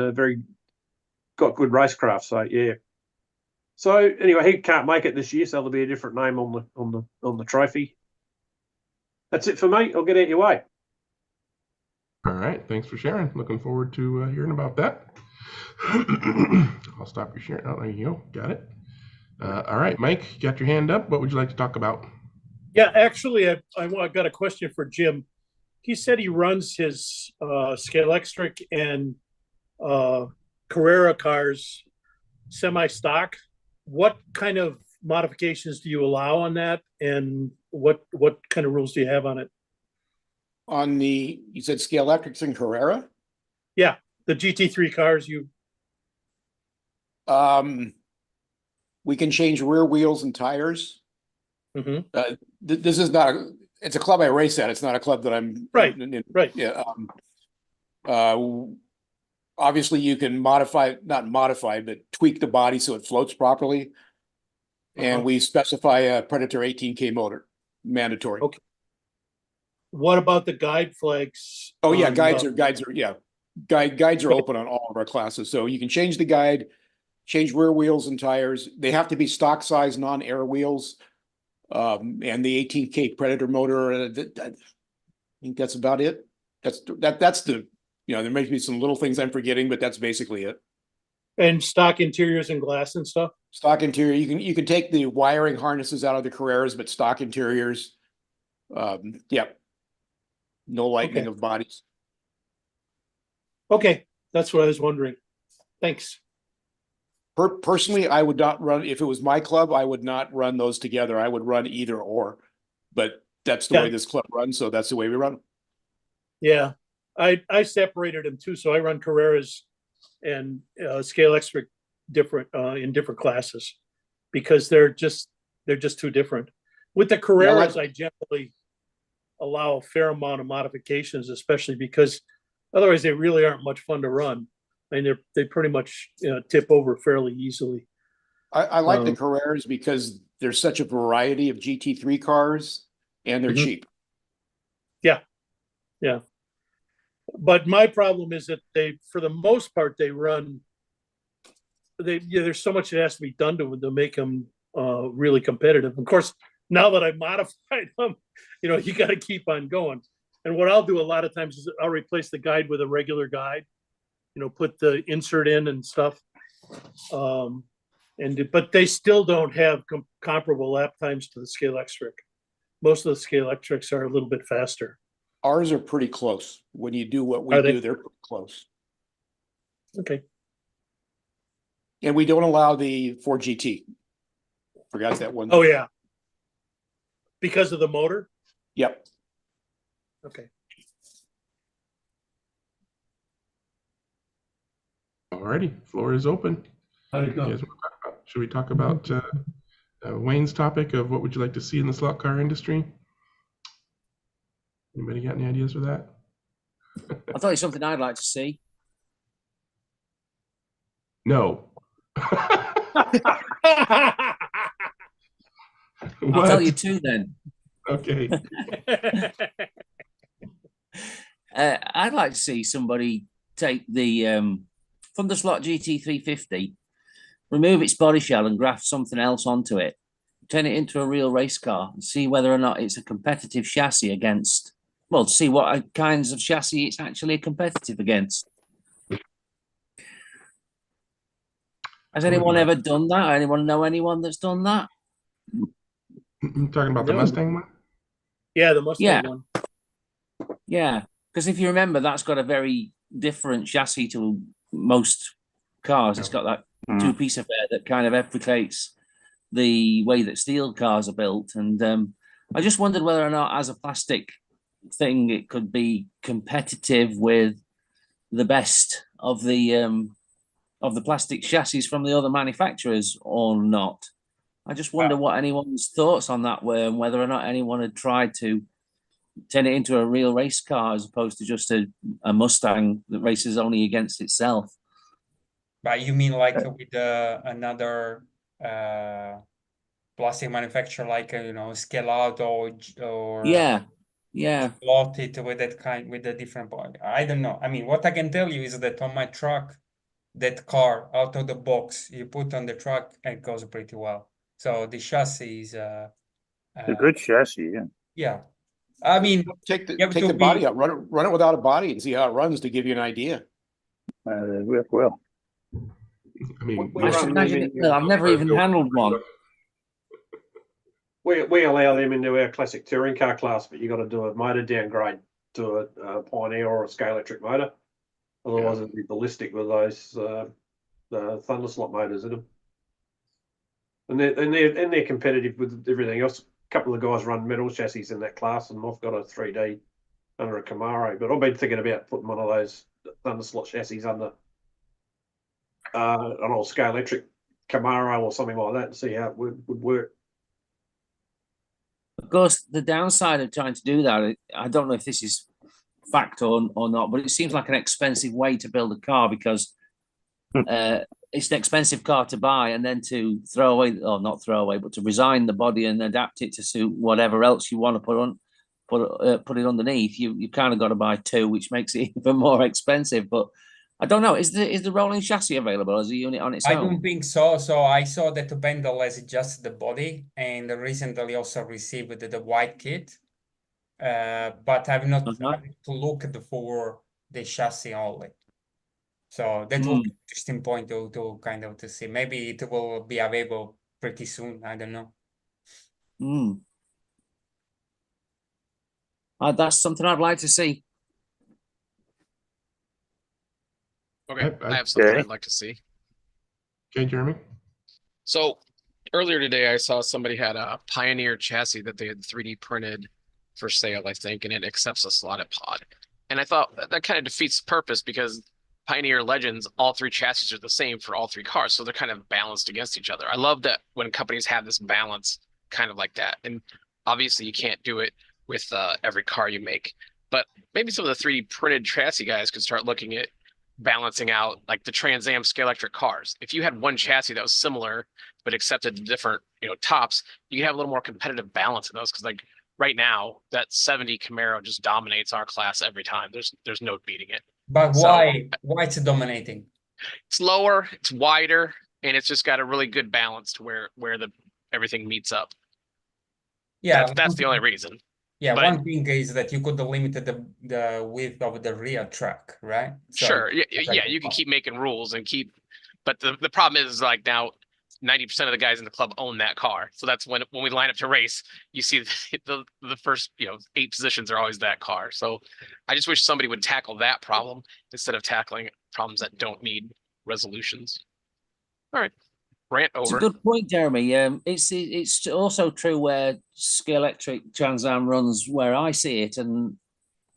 got good racecraft. So yeah. So anyway, he can't make it this year, so there'll be a different name on the trophy. That's it for me. I'll get out your way. All right, thanks for sharing. Looking forward to hearing about that. I'll stop your sharing. Oh, there you go. Got it. All right, Mike, got your hand up. What would you like to talk about? Yeah, actually, I got a question for Jim. He said he runs his Scalextric and Carrera cars semi-stock. What kind of modifications do you allow on that, and what kind of rules do you have on it? On you said Scalextrics and Carrera? Yeah, the GT3 cars. We can change rear wheels and tires. Mm-hmm. This is not it's a club I race at. It's not a club that I'm right. Yeah. Obviously you can not modify, but tweak the body so it floats properly. And we specify a Predator 18K motor, mandatory. Okay. What about the guide flags? Oh yeah, on, guides are open on all of our classes. So you can change the guide, change rear wheels and tires. They have to be stock size, non-air wheels. And the 18K Predator motor, I think that's about it. That's the, there may be some little things I'm forgetting, but that's basically it. And stock interiors and glass and stuff? Stock interior, you can take the wiring harnesses out of the Carreras, but stock interiors, yep. No lightening of bodies. Okay, that's what I was wondering. Thanks. Personally, I would not run, if it was my club, I would not run those together. I would run either or, but that's the way this club runs, so that's the way we run. Yeah, I separated them too, so I run Carreras and Scale Electric different in different classes because they're just too different. With the Carreras, I generally allow a fair amount of modifications, especially because otherwise they really aren't much fun to run. I mean, they pretty much tip over fairly easily. I like the Carreras because there's such a variety of GT3 cars and they're cheap. Yeah. Yeah. But my problem is that for the most part, they run, there's so much that has to be done to make them really competitive. Of course, now that I've modified them, you got to keep on going. And what I'll do a lot of times is I'll replace the guide with a regular guide, put the insert in and stuff. But they still don't have comparable lap times to the Scale Electric. Most of the Scale Electrics are a little bit faster. Ours are pretty close. When you do what we do, they're pretty close. Okay. And we don't allow the 4GT. Forgot that one. Oh, yeah. Because of the motor? Yep. Okay. Alrighty, floor is open. Should we talk about Wayne's topic of what would you like to see in the slot car industry? Anybody got any ideas for that? I thought it's something I'd like to see. No. I'll tell you two then. Okay. I'd like to see somebody take the WWSCC GT350, remove its body shell and graft something else onto it, turn it into a real race car and see whether or not it's a competitive chassis against, well, to see what kinds of chassis it's actually competitive against. Has anyone ever done that? Anyone know anyone that's done that? You're talking about the Mustang one? Yeah, the Mustang one. Yeah, because if you remember, that's got a very different chassis to most cars. It's got that two-piece affair that kind of replicates the way that steel cars are built. And I just wondered whether or not, as a plastic thing, it could be competitive with the best of the plastic chassis from the other manufacturers or not. I just wonder what anyone's thoughts on that were, and whether or not anyone had tried to turn it into a real race car as opposed to just a Mustang that races only against itself. But you mean like with another plastic manufacturer, like Scale Out or plot it with that kind, with a different body? I don't know. I mean, what I can tell you is that on my truck, that car out of the box you put on the truck, it goes pretty well. So the chassis is a good chassis, yeah. Yeah. I mean, take the body out, run it without a body and see how it runs to give you an idea. Well, I mean, I've never even handled one. We allow them into our classic touring car class, but you got to do a motor downgrade to a Pioneer or a Scale Electric motor. Otherwise, it'd be ballistic with those the WWSCC motors in them. And they're competitive with everything else. A couple of guys run metal chassis in that class, and I've got a 3D under a Camaro. But I've been thinking about putting one of those WWSCC chassis under an old Scale Electric Camaro or something like that, and see how it would work. Of course, the downside of trying to do that, I don't know if this is fact or not, but it seems like an expensive way to build a car because it's an expensive car to buy, and then to throw away, or not throw away, but to resign the body and adapt it to suit whatever else you want to put it underneath. You kind of got to buy two, which makes it even more expensive. But I don't know. Is the rolling chassis available as a unit on its own? I don't think so. So I saw that Bendel has adjusted the body and recently also received the white kit. But I've not looked for the chassis only. So that will be an interesting point to kind of to see. Maybe it will be available pretty soon. I don't know. That's something I'd like to see. Okay, I have something I'd like to see. Okay, Jeremy. So earlier today, I saw somebody had a Pioneer chassis that they had 3D printed for sale, I think, and it accepts a slotted pod. And I thought that kind of defeats the purpose, because Pioneer Legends, all three chassis are the same for all three cars, so they're kind of balanced against each other. I love that when companies have this balance kind of like that. And obviously you can't do it with every car you make, but maybe some of the 3D printed chassis guys could start looking at balancing out like the Trans Am Scalextric cars. If you had one chassis that was similar but accepted different, tops, you could have a little more competitive balance in those, because like right now that 70 Camaro just dominates our class every time. There's no beating it. But why it's dominating? It's lower, it's wider, and it's just got a really good balance to where everything meets up. Yeah, that's the only reason. Yeah, but one thing is that you could limit the width of the rear track, right? So sure, yeah, you can keep making rules and but the problem is like now 90% of the guys in the club own that car. So that's when we line up to race, you see the first 8 positions are always that car. So I just wish somebody would tackle that problem instead of tackling problems that don't need resolutions. All right, rant over. It's a good point, Jeremy. It's also true where Scalextric Trans Am runs where I see it, and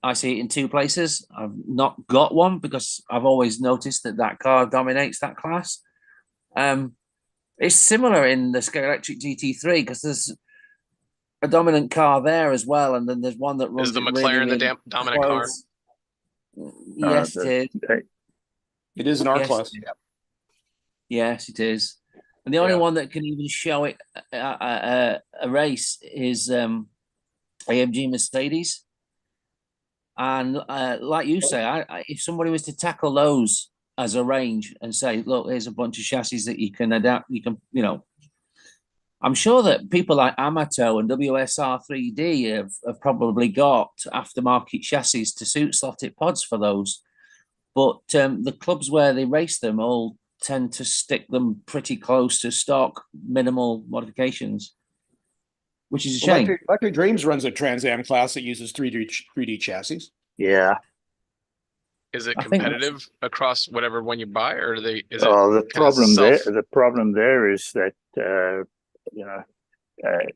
I see it in 2 places. I've not got one because I've always noticed that car dominates that class. It's similar in the Scalextric GT3 because there's a dominant car there as well, and then there's one that runs. Is the McLaren really, the dominant car? Yes, it is. It is in our class. Yes, it is. And the only one that can even show it a race is AMG Mercedes. And like you say, if somebody was to tackle those as a range and say, look, here's a bunch of chassis that you can adapt, I'm sure that people like Amato and WSR 3D have probably got aftermarket chassis to suit slotted pods for those. But the clubs where they race them all tend to stick them pretty close to stock, minimal modifications, which is a shame. Electric Dreams runs a Trans Am class that uses 3D chassis. Yeah. Is it competitive across whatever one you buy, or the problem there is that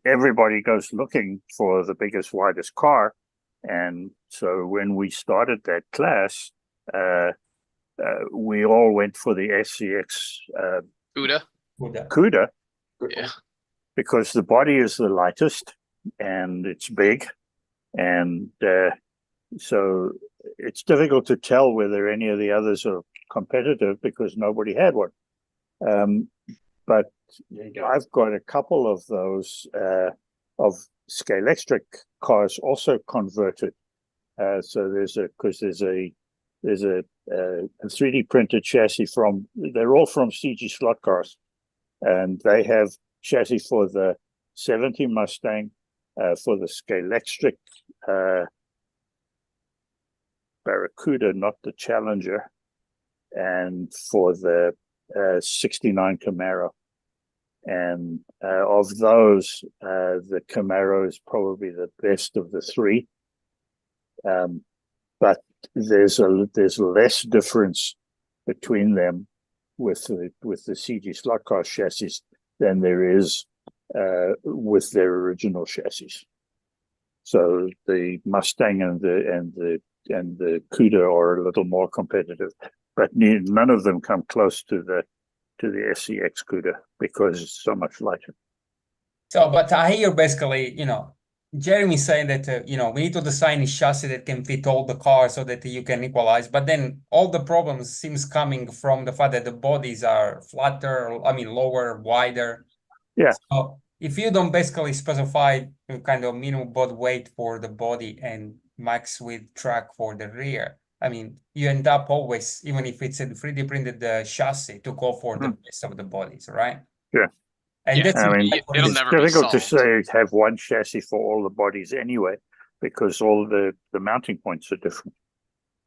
everybody goes looking for the biggest, widest car, and so when we started that class, we all went for the SCX CUDA, yeah, because the body is the lightest and it's big, and so it's difficult to tell whether any of the others are competitive because nobody had one. But I've got a couple of those of Scalextric cars also converted. So there's a 3D printed chassis they're all from CG slot cars, and they have chassis for the 70 Mustang, for the Scalextric Barracuda, not the Challenger, and for the 69 Camaro. And of those, the Camaro is probably the best of the 3. But there's less difference between them with the CG slot car chassis than there is with their original chassis. So the Mustang and the CUDA are a little more competitive, but none of them come close to the SCX CUDA because it's so much lighter. So, but I hear basically, Jeremy's saying that we need to design a chassis that can fit all the cars so that you can equalize. But then all the problems seems coming from the fact that the bodies are flatter, lower, wider. Yeah. So if you don't basically specify a kind of minimum body weight for the body and max width track for the rear, you end up always, even if it's a 3D printed chassis, to go for the best of the bodies, right? Yeah. And Yeah, that's it'll it's never be difficult to solved. say have one chassis for all the bodies anyway, because all the mounting points are different.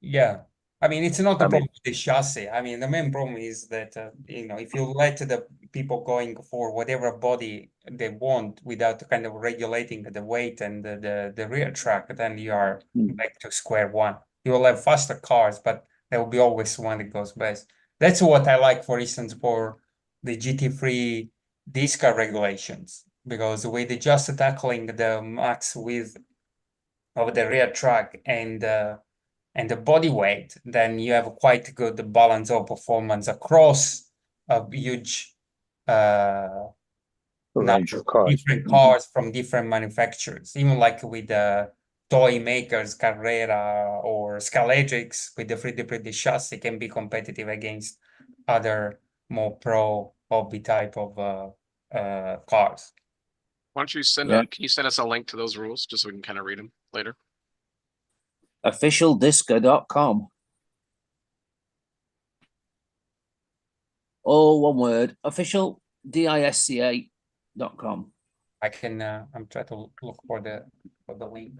Yeah. It's not the problem with the chassis. The main problem is that, if you let the people going for whatever body they want without kind of regulating the weight and the rear track, then you are back to square one. You will have faster cars, but there will be always one that goes best. That's what I like, for instance, for the GT3 DISCA regulations, because with just tackling the max width of the rear track and the body weight, then you have quite good balance of performance across a huge range of cars. different cars from different manufacturers. Even like with the toy makers, Carrera or Scalextric, with the 3D printed chassis, can be competitive against other more pro hobby type of cars. Why don't you can you send us a link to those rules just so we can kind of read them later? Officialdisca.com. All one word. Official DISCA.com. I can I'm trying to look for the link.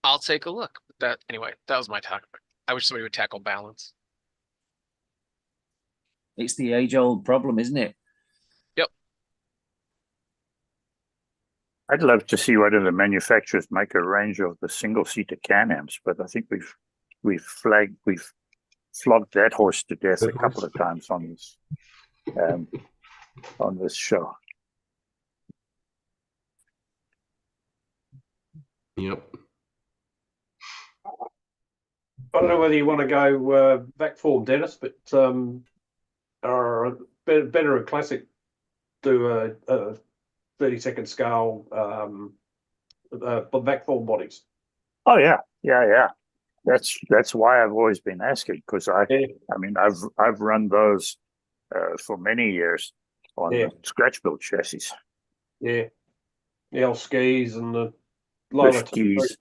I'll take a look. That was my topic. I wish somebody would tackle balance. It's the age-old problem, isn't it? Yep. I'd love to see whether the manufacturers make a range of the single-seater Can-Ams, but I think we've flogged that horse to death a couple of times on this show. Yep. I don't know whether you want to go back form, Dennis, but or better a classic do a 30-second scale back form bodies. Oh yeah. That's why I've always been asking, because I've run those for many years on the scratch build chassis. Yeah, the old skis and the Lola skis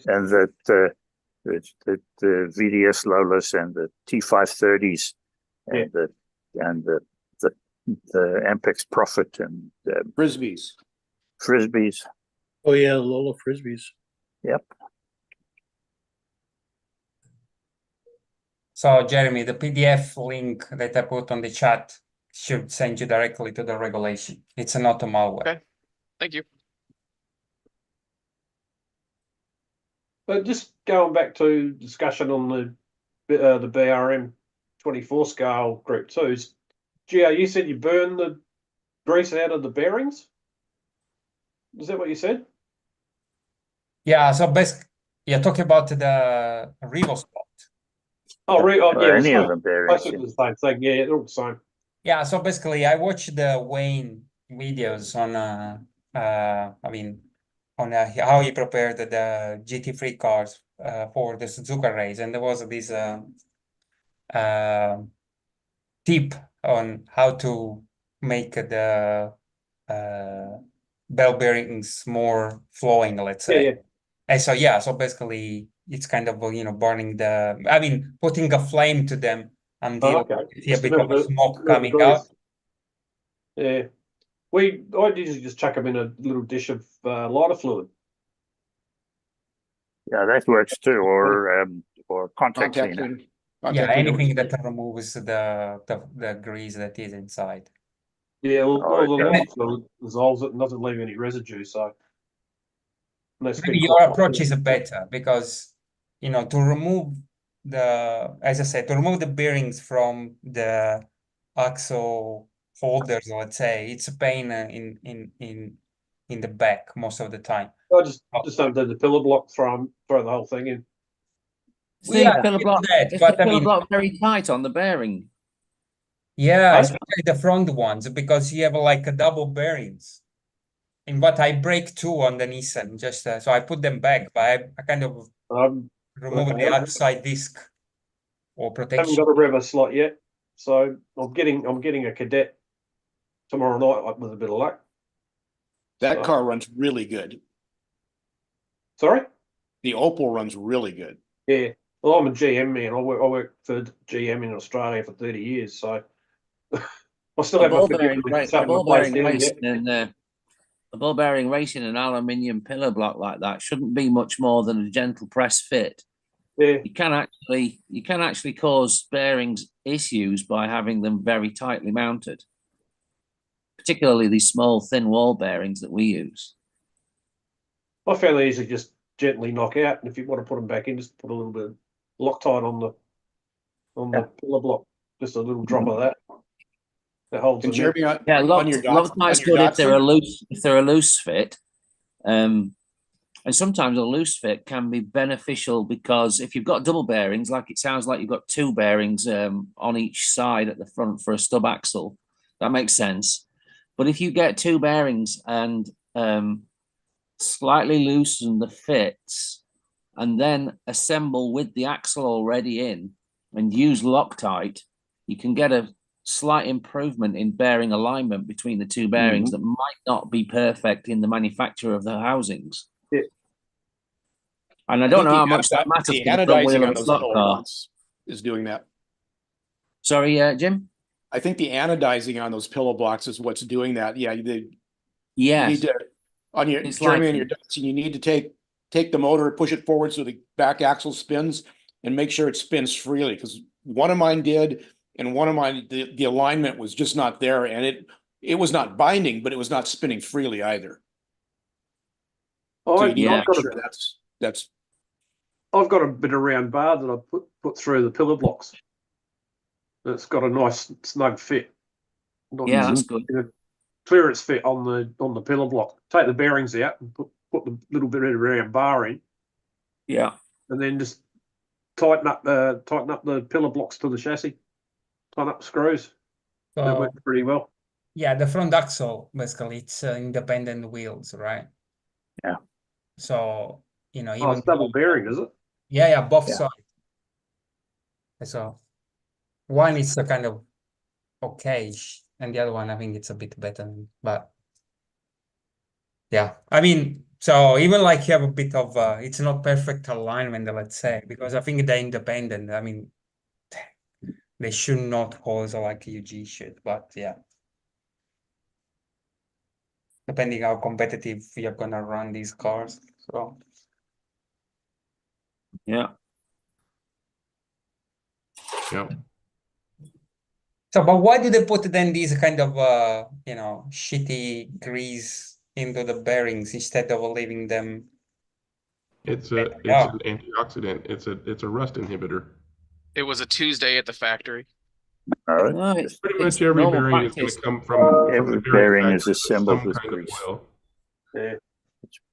and the VDS Lolas and the T530s and the Ampex Prophet and Frisbees. Oh yeah, Lola Frisbees. Yep. So Jeremy, the PDF link that I put on the chat should send you directly to the regulation. It's not a malware. Okay, thank you. But just going back to discussion on the BRM 24 scale Group 2s, Gio, you said you burn the grease out of the bearings? Is that what you said? Yeah, so basically, you're talking about the RevoSlot. Yeah, any of them bearings. Basically the same thing. Yeah, they're all the same. Yeah, so basically, I watched the Wayne videos on how he prepared the GT3 cars for the Suzuka race, and there was this tip on how to make the bell bearings more flowing, let's say. Yeah. So basically, it's kind of burning putting a flame to them until you see a bit of smoke coming out. Yeah. I usually just chuck them in a little dish of lighter fluid. Yeah, that works too, or contact cleaner. Anything that removes the grease that is inside. Yeah, all the lighter fluid dissolves it and doesn't leave any residue. So maybe your approach is better because to remove the bearings from the axle holders, let's say, it's a pain in the back most of the time. I just undo the pillar block, throw the whole thing in. See, pillar block very tight on the bearing. Yeah, especially the front ones, because you have like a double bearings. in what I break two on the Nissan, just so I put them back, but I kind of removed the outside disc or I protection. haven't got a RevoSlot yet, so I'm getting a Cadet tomorrow night with a bit of luck. That car runs really good. Sorry? The Opal runs really good. Yeah. Well, I'm a GM man. I worked for GM in Australia for 30 years, so I still have my the ball bearing racing an aluminium pillar block like that shouldn't be much more than a gentle press fit. Yeah. You can actually cause bearings issues by having them very tightly mounted, particularly these small thin wall bearings that we use. I found these are just gently knock out, and if you want to put them back in, just put a little bit of Loctite on the pillar block, just a little drop of that. That holds them in. Loctite's good if they're a loose fit. And sometimes a loose fit can be beneficial because if you've got double bearings, like it sounds like you've got two bearings on each side at the front for a stub axle, that makes sense. But if you get two bearings and slightly loosen the fits and then assemble with the axle already in and use Loctite, you can get a slight improvement in bearing alignment between the two bearings that might not be perfect in the manufacture of the housings. Yeah. And I don't know how much that matters. The anodizing on those pillar blocks is doing that. Sorry, Jim? I think the anodizing on those pillow blocks is what's doing that. Yeah, you need to, on your Jeremy and your Datsun, you need to take the motor, push it forward so the back axle spins, and make sure it spins freely. Because one of mine did, and one of mine the alignment was just not there, and it was not binding, but it was not spinning freely either. Oh, so you need yeah. to make sure that's. I've got a bit of round bar that I put through the pillar blocks. It's got a nice snug fit. Yeah, that's good. Clearance fit on the pillar block. Take the bearings out and put the little bit of round bar in. Yeah. And then just tighten up the pillar blocks to the chassis. Tighten up the screws. That worked pretty well. Yeah, the front axle basically it's independent wheels, right? Yeah. So even it's double bearing, is it? Yeah, both sides. So one is a kind of okay-ish, and the other one I think it's a bit better. But yeah, I mean, so even like you have a bit of it's not perfect alignment, let's say, because I think they're independent. I mean, they should not cause like UG shit, but yeah. Depending how competitive you're gonna run these cars. So yeah. Yep. So, but why do they put then these kind of shitty grease into the bearings instead of leaving them? It's an antioxidant. It's a rust inhibitor. It was a Tuesday at the factory. All right. Pretty much every bearing is going to come from every the bearing factory is assembled with kind of grease. oil. Yeah.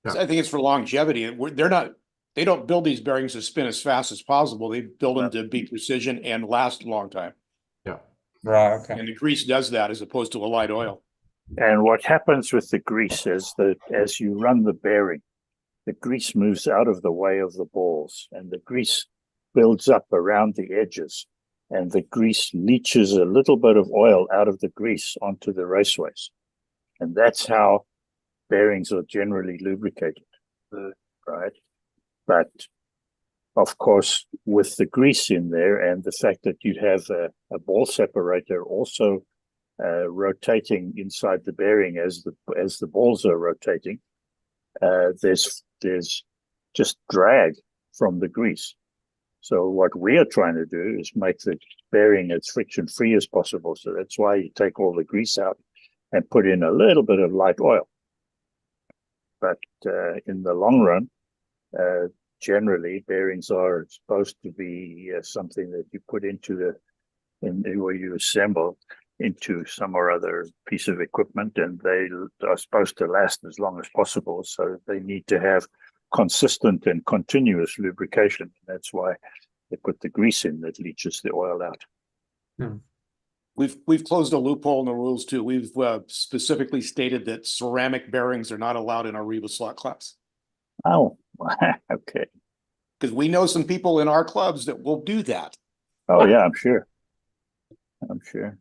I think it's for longevity. They don't build these bearings to spin as fast as possible. They build them to be precision and last a long time. Yeah. Right. Okay. And the grease does that as opposed to a light oil. And what happens with the grease is that as you run the bearing, the grease moves out of the way of the balls, and the grease builds up around the edges, and the grease leaches a little bit of oil out of the grease onto the raceways. And that's how bearings are generally lubricated, right? But of course, with the grease in there and the fact that you have a ball separator also rotating inside the bearing as the balls are rotating, there's just drag from the grease. So what we are trying to do is make the bearing as friction-free as possible. So that's why you take all the grease out and put in a little bit of light oil. But in the long run, generally bearings are supposed to be something that you put into where you assemble into some or other piece of equipment, and they are supposed to last as long as possible. So they need to have consistent and continuous lubrication. That's why they put the grease in that leaches the oil out. We've closed a loophole in the rules too. We've specifically stated that ceramic bearings are not allowed in our RevoSlot class. Oh, okay. Because we know some people in our clubs that will do that. Oh yeah, I'm sure. I'm sure.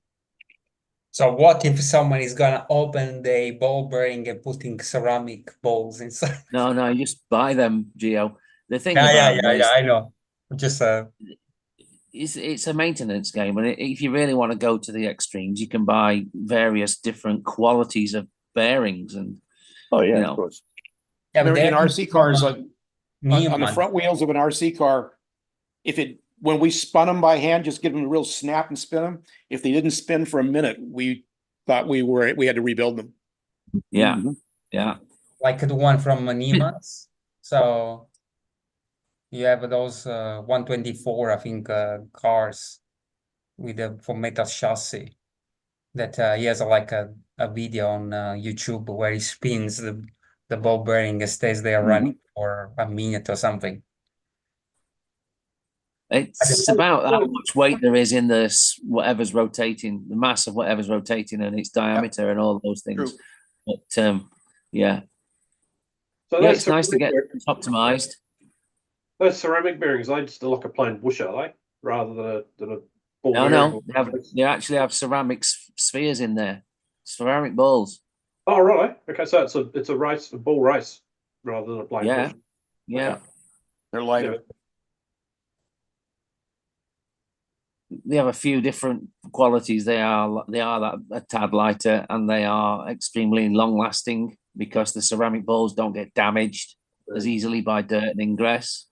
So what if someone is gonna open the ball bearing and putting ceramic balls inside? No, no, you just buy them, Gio. The thing Yeah, about them is I know. Just it's a maintenance game, and if you really want to go to the extremes, you can buy various different qualities of bearings, and Oh yeah, you of know, course. yeah, in but RC cars, on the Newman. front wheels of an RC car, when we spun them by hand, just give them a real snap and spin them. If they didn't spin for a minute, we thought we had to rebuild them. yeah, yeah. Like the one from Neiman's. So you have those 124, I think, cars with a for metal chassis that he has like a video on YouTube where he spins the ball bearing and stays there running for a minute or something. It's about how much weight there is in this whatever's rotating, the mass of whatever's rotating, and its diameter and all those things. True. But yeah, So yeah, those it's nice to get ceramic- optimized. Those ceramic bearings, they just like a plain bush, are they? Rather than a ball No, bearing. no, they actually have ceramic spheres in there, ceramic balls. Oh, right. Okay, so it's a ball race rather than a plain Yeah, bush. yeah. Okay. They're lighter. They have a few different qualities. They are that a tad lighter, and they are extremely long lasting because the ceramic balls don't get damaged as easily by dirt and ingress.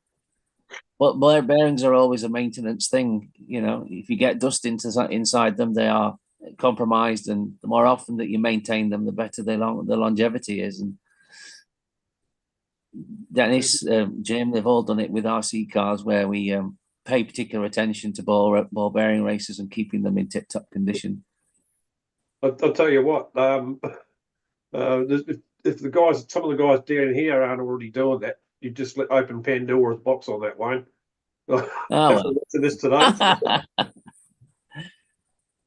But bearings are always a maintenance thing. You know, if you get dust inside them, they are compromised, and the more often that you maintain them, the better the longevity is. And Dennis, Jim, they've all done it with RC cars where we pay particular attention to ball bearing races and keeping them in tip-top condition. I'll tell you what. If some of the guys down here aren't already doing that, you just open Pandora's box on that, Wayne. Oh, well. This today.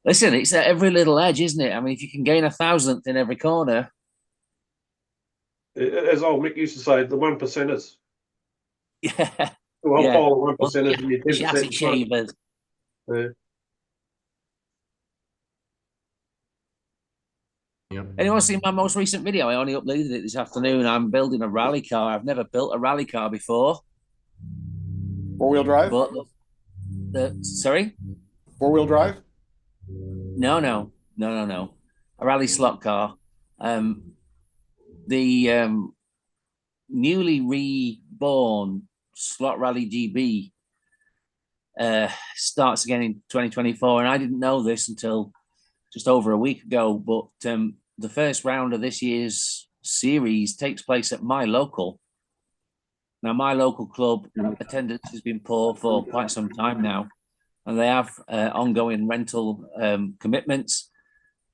Listen, it's at every little edge, isn't it? I mean, if you can gain 1,000th in every corner. As old Mick used to say, the 1%ers. Yeah. Well, Yeah. follow 1%ers and your 10%. Chassis shavers. Yeah. Yep. Anyone seen my most recent video? I only uploaded it this afternoon. I'm building a rally car. I've never built a rally car before. 4-wheel drive? But sorry? 4-wheel drive? No. A rally slot car. The newly reborn Slot Rally GB starts again in 2024, and I didn't know this until just over a week ago. But the first round of this year's series takes place at my local. Now, my local club attendance has been poor for quite some time now, and they have ongoing rental commitments.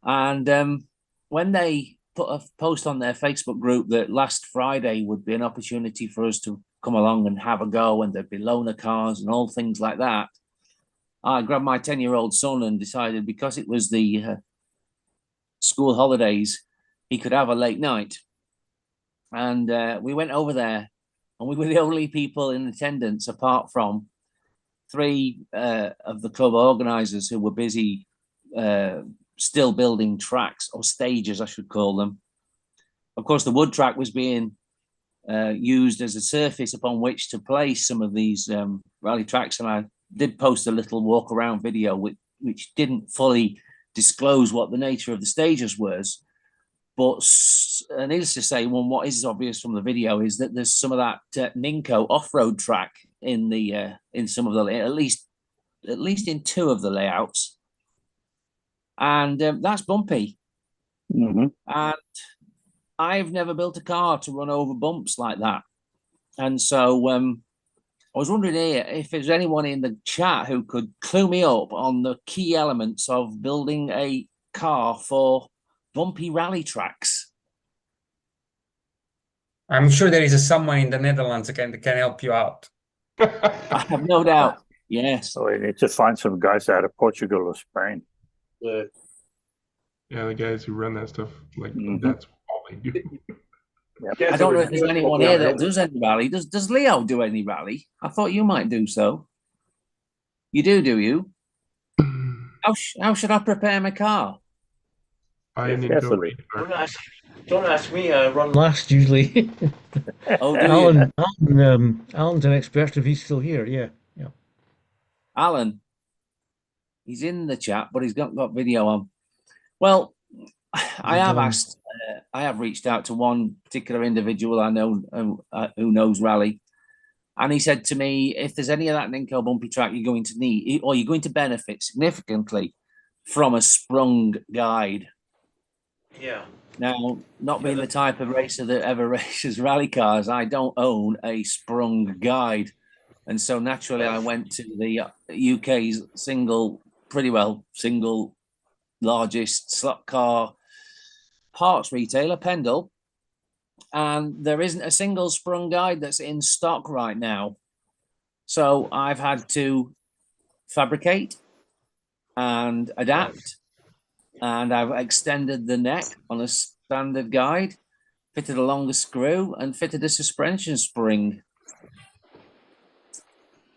And when they put a post on their Facebook group that last Friday would be an opportunity for us to come along and have a go, and there'd be loaner cars and all things like that, I grabbed my 10-year-old son and decided, because it was the school holidays, he could have a late night. And we went over there, and we were the only people in attendance apart from 3 of the club organisers who were busy still building tracks, or stages, I should call them. Of course, the wood track was being used as a surface upon which to place some of these rally tracks, and I did post a little walk around video which didn't fully disclose what the nature of the stages was. But needless to say, what is obvious from the video is that there's some of that Ninko off-road track in some of the, at least in 2 of the layouts, and that's bumpy. And I've never built a car to run over bumps like that. And so I was wondering here if there's anyone in the chat who could clue me up on the key elements of building a car for bumpy rally tracks. I'm sure there is someone in the Netherlands that can help you out. I have no doubt. Yes. So we need to find some guys out of Portugal or Spain. Yeah, the guys who run that stuff, like that's all they do. I don't know if there's anyone here that does any rally. Does Leo do any rally? I thought you might do so. You do you? How should I prepare my car? Don't ask me. I run last usually. Oh, do Alan's an expert if he's still here. Yeah. Alan, he's in the chat, but he's not got video on. Well, I have asked. I have reached out to one particular individual I know who knows rally, and he said to me, "If there's any of that Ninko bumpy track, you're going to need, or you're going to benefit significantly from a sprung guide." Yeah. Now, not being the type of racer that ever races rally cars, I don't own a sprung guide. And so naturally I went to the UK's single largest slot car parts retailer, Pendle. And there isn't a single sprung guide that's in stock right now. So I've had to fabricate and adapt. And I've extended the neck on a standard guide, fitted a longer screw, and fitted a suspension spring.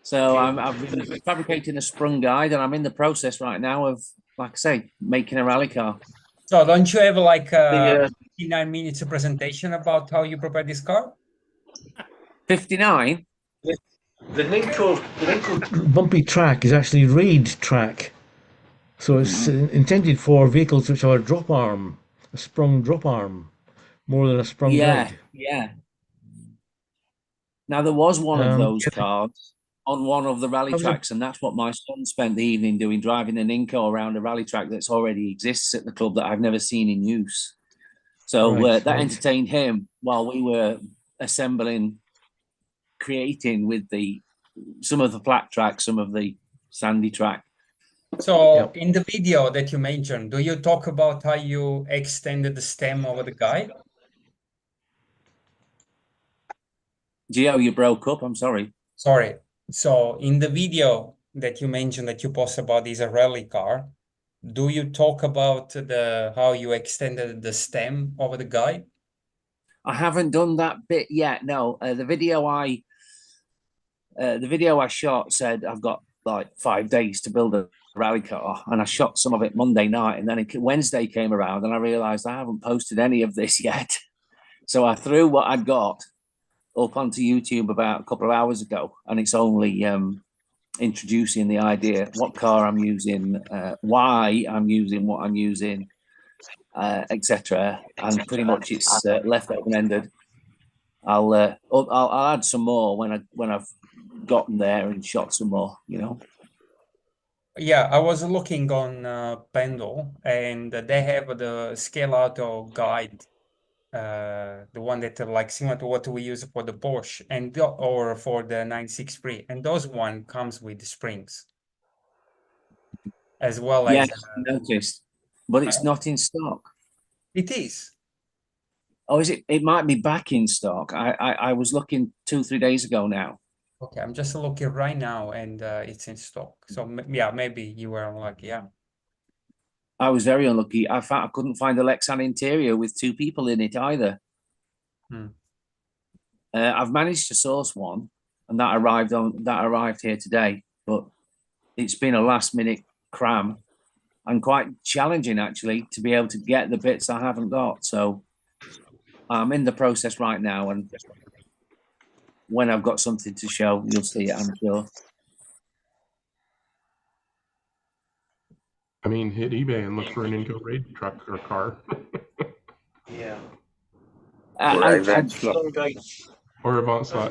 So I've been fabricating a sprung guide, and I'm in the process right now of, like I say, making a rally car. So don't you have like 59 minutes of presentation about how you prepare this car? 59? The Ninko bumpy track is actually raid track. So it's intended for vehicles which are a sprung drop arm, more than a sprung guide. Yeah. Now, there was one of those cars on one of the rally tracks, and that's what my son spent the evening doing, driving an Inco around a rally track that's already exists at the club that I've never seen in use. So that entertained him while we were creating with some of the flat track, some of the sandy track. So in the video that you mentioned, do you talk about how you extended the stem over the guide? Gio, you broke up. I'm sorry. Sorry. So in the video that you mentioned that you post about this rally car, do you talk about how you extended the stem over the guide? I haven't done that bit yet. No, the video I shot said I've got like 5 days to build a rally car, and I shot some of it Monday night, and then Wednesday came around and I realized I haven't posted any of this yet. So I threw what I'd got up onto YouTube about a couple of hours ago, and it's only introducing the idea, what car I'm using, why I'm using what I'm using, etc. And pretty much it's left open-ended. I'll add some more when I've gotten there and shot some more, Yeah, I was looking on Pendle, and they have the scale auto guide, the one that like similar to what we use for the Porsche or for the 963, and those one comes with springs as well. Yes, I noticed, but it's not in stock. It is. Oh, is it? It might be back in stock. I was looking 2-3 days ago now. Okay, I'm just looking right now, and it's in stock. So yeah, maybe you were unlucky. Yeah, I was very unlucky. I couldn't find a Lexan interior with 2 people in it either. I've managed to source one, and that arrived here today. But it's been a last-minute cram, and quite challenging actually to be able to get the bits I haven't got. So I'm in the process right now, and when I've got something to show, you'll see it, I'm sure. I mean, hit eBay and look for an Inco raid truck or car. Yeah. Or Avant Slot,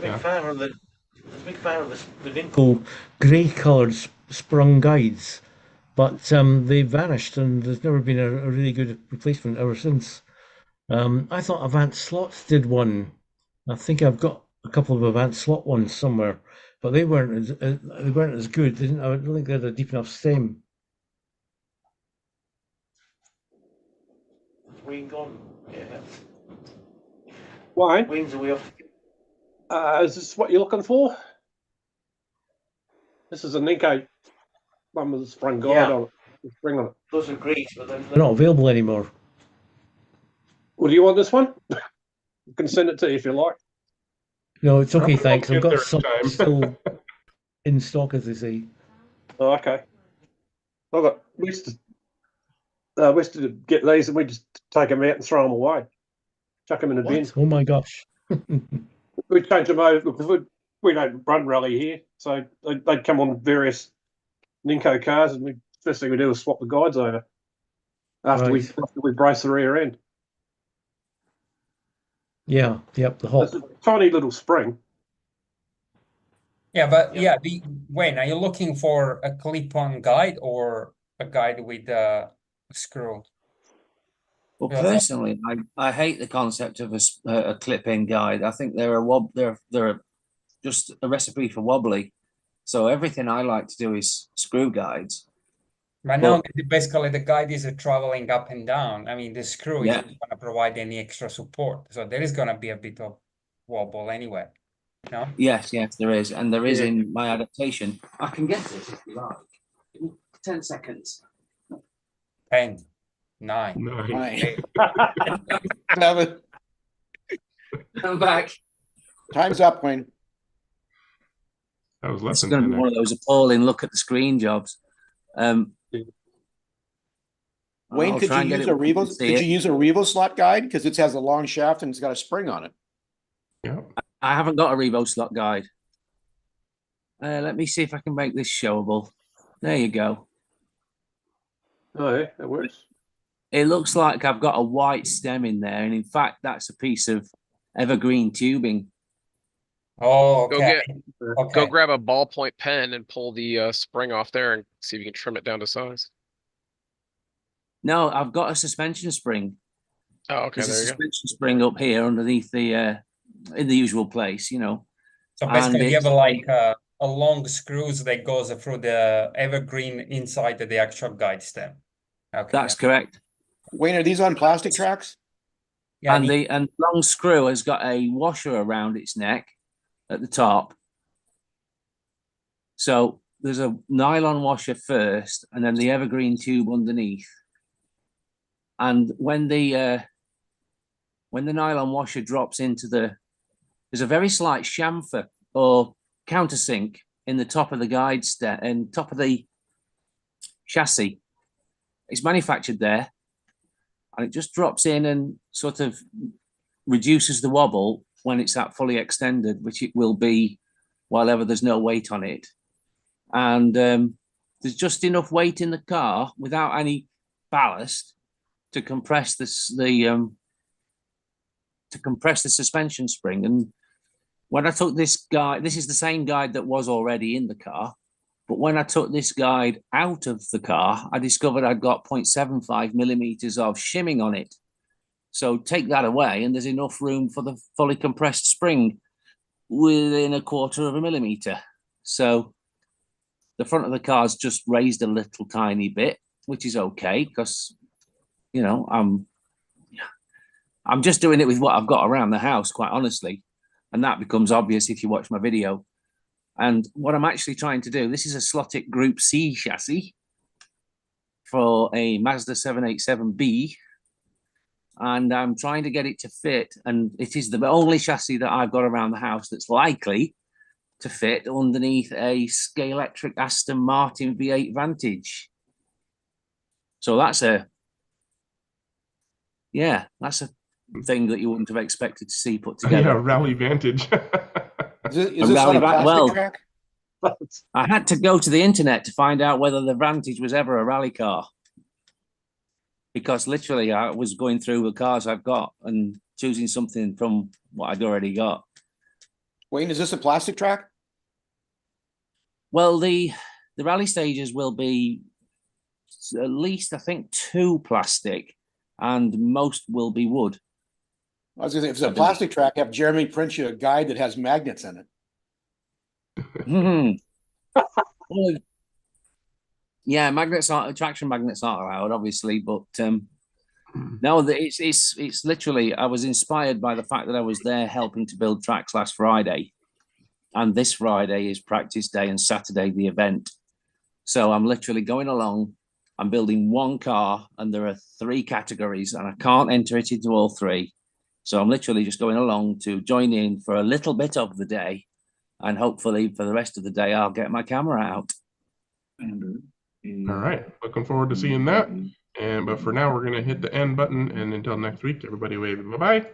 yeah. I was a big fan of the Ninko grey-coloured sprung guides, but they vanished, and there's never been a really good replacement ever since. I thought Avant Slots did one. I think I've got a couple of Avant Slot ones somewhere, but they weren't as good. I don't think they had a deep enough stem. Wing gone. Yeah. Why? Wings are we off? Is this what you're looking for? This is a Ninko one with a sprung guide on it. spring on it. Those are great, but they're not available anymore. Well, do you want this one? I can send it to you if you like. No, it's okay, I'll thanks. I've get there got some in time. still in stock, as they say. Oh, okay. We used to get these and we just take them out and throw them away. Chuck them in the bin. What? Oh my gosh. We change them over because we don't run rally here, so they'd come on various Ninko cars, and first thing we do is swap the guides over after we brace the rear end. Yeah, yep, the hop. It's a tiny little spring. Yeah, but Wayne, are you looking for a clip-on guide or a guide with a screw? Well, personally, I hate the concept of a clip-in guide. I think they're just a recipe for wobbly. So everything I like to do is screw guides. But now basically the guide is traveling up and down. I mean, the screw isn't going to provide any extra support, so there is going to be a bit of wobble anyway. No? Yes, there is, and there is in my adaptation. I can get it if you like. Give me 10 seconds. 10, 9, 8. 7. I'm back. Time's up, Wayne. That was less It's than going to 10. be one of those appalling look at the screen jobs. Wayne, could you use a RevoSlot guide because it has a long shaft and it's got a spring on it? Yeah. I haven't got a RevoSlot guide. Let me see if I can make this showable. There you go. Oh, yeah, that works. It looks like I've got a white stem in there, and in fact, that's a piece of evergreen tubing. Oh, okay. Go grab a ballpoint pen and pull the spring off there and see if you can trim it down to size. No, I've got a suspension spring. Oh, okay. There's there a you suspension spring up here underneath the in the usual place, you know. So basically, you have a long screws that goes through the evergreen inside of the actual guide stem. Okay, that's correct. Wayne, are these on plastic tracks? Yeah, and the long screw has got a washer around its neck at the top. So there's a nylon washer first, and then the evergreen tube underneath. And when the nylon washer drops into there's a very slight chamfer or countersink in the top of the guide stem and top of the chassis. It's manufactured there, and it just drops in and sort of reduces the wobble when it's that fully extended, which it will be while ever there's no weight on it. And there's just enough weight in the car without any ballast to compress the suspension spring. And when I took this guide, this is the same guide that was already in the car, but when I took this guide out of the car, I discovered I'd got 0.75 millimeters of shimming on it. So take that away, and there's enough room for the fully compressed spring within 1/4 of a millimeter. So the front of the car's just raised a little tiny bit, which is okay because, you know, I'm just doing it with what I've got around the house, quite honestly. And that becomes obvious if you watch my video. And what I'm actually trying to do, this is a Slotic Group C chassis for a Mazda 787B. And I'm trying to get it to fit. And it is the only chassis that I've got around the house that's likely to fit underneath a Scalextric Aston Martin V8 Vantage. So that's a thing that you wouldn't have expected to see put together. Yeah, Rally Vantage. Is this on a plastic track? I had to go to the internet to find out whether the Vantage was ever a rally car. Because literally I was going through the cars I've got and choosing something from what I'd already got. Wayne, is this a plastic track? Well, the rally stages will be at least, I think, 2 plastic, and most will be wood. I was going to say, if it's a plastic track, have Jeremy print you a guide that has magnets in it. Well, yeah, traction magnets aren't allowed, obviously, but no, it's literally, I was inspired by the fact that I was there helping to build tracks last Friday, and this Friday is practice day and Saturday the event. So I'm literally going along I'm building one car, and there are 3 categories, and I can't enter it into all 3. So I'm literally just going along to join in for a little bit of the day, and hopefully for the rest of the day, I'll get my camera out. All right, looking forward to seeing that. But for now, we're going to hit the end button, and until next week, everybody wave bye-bye.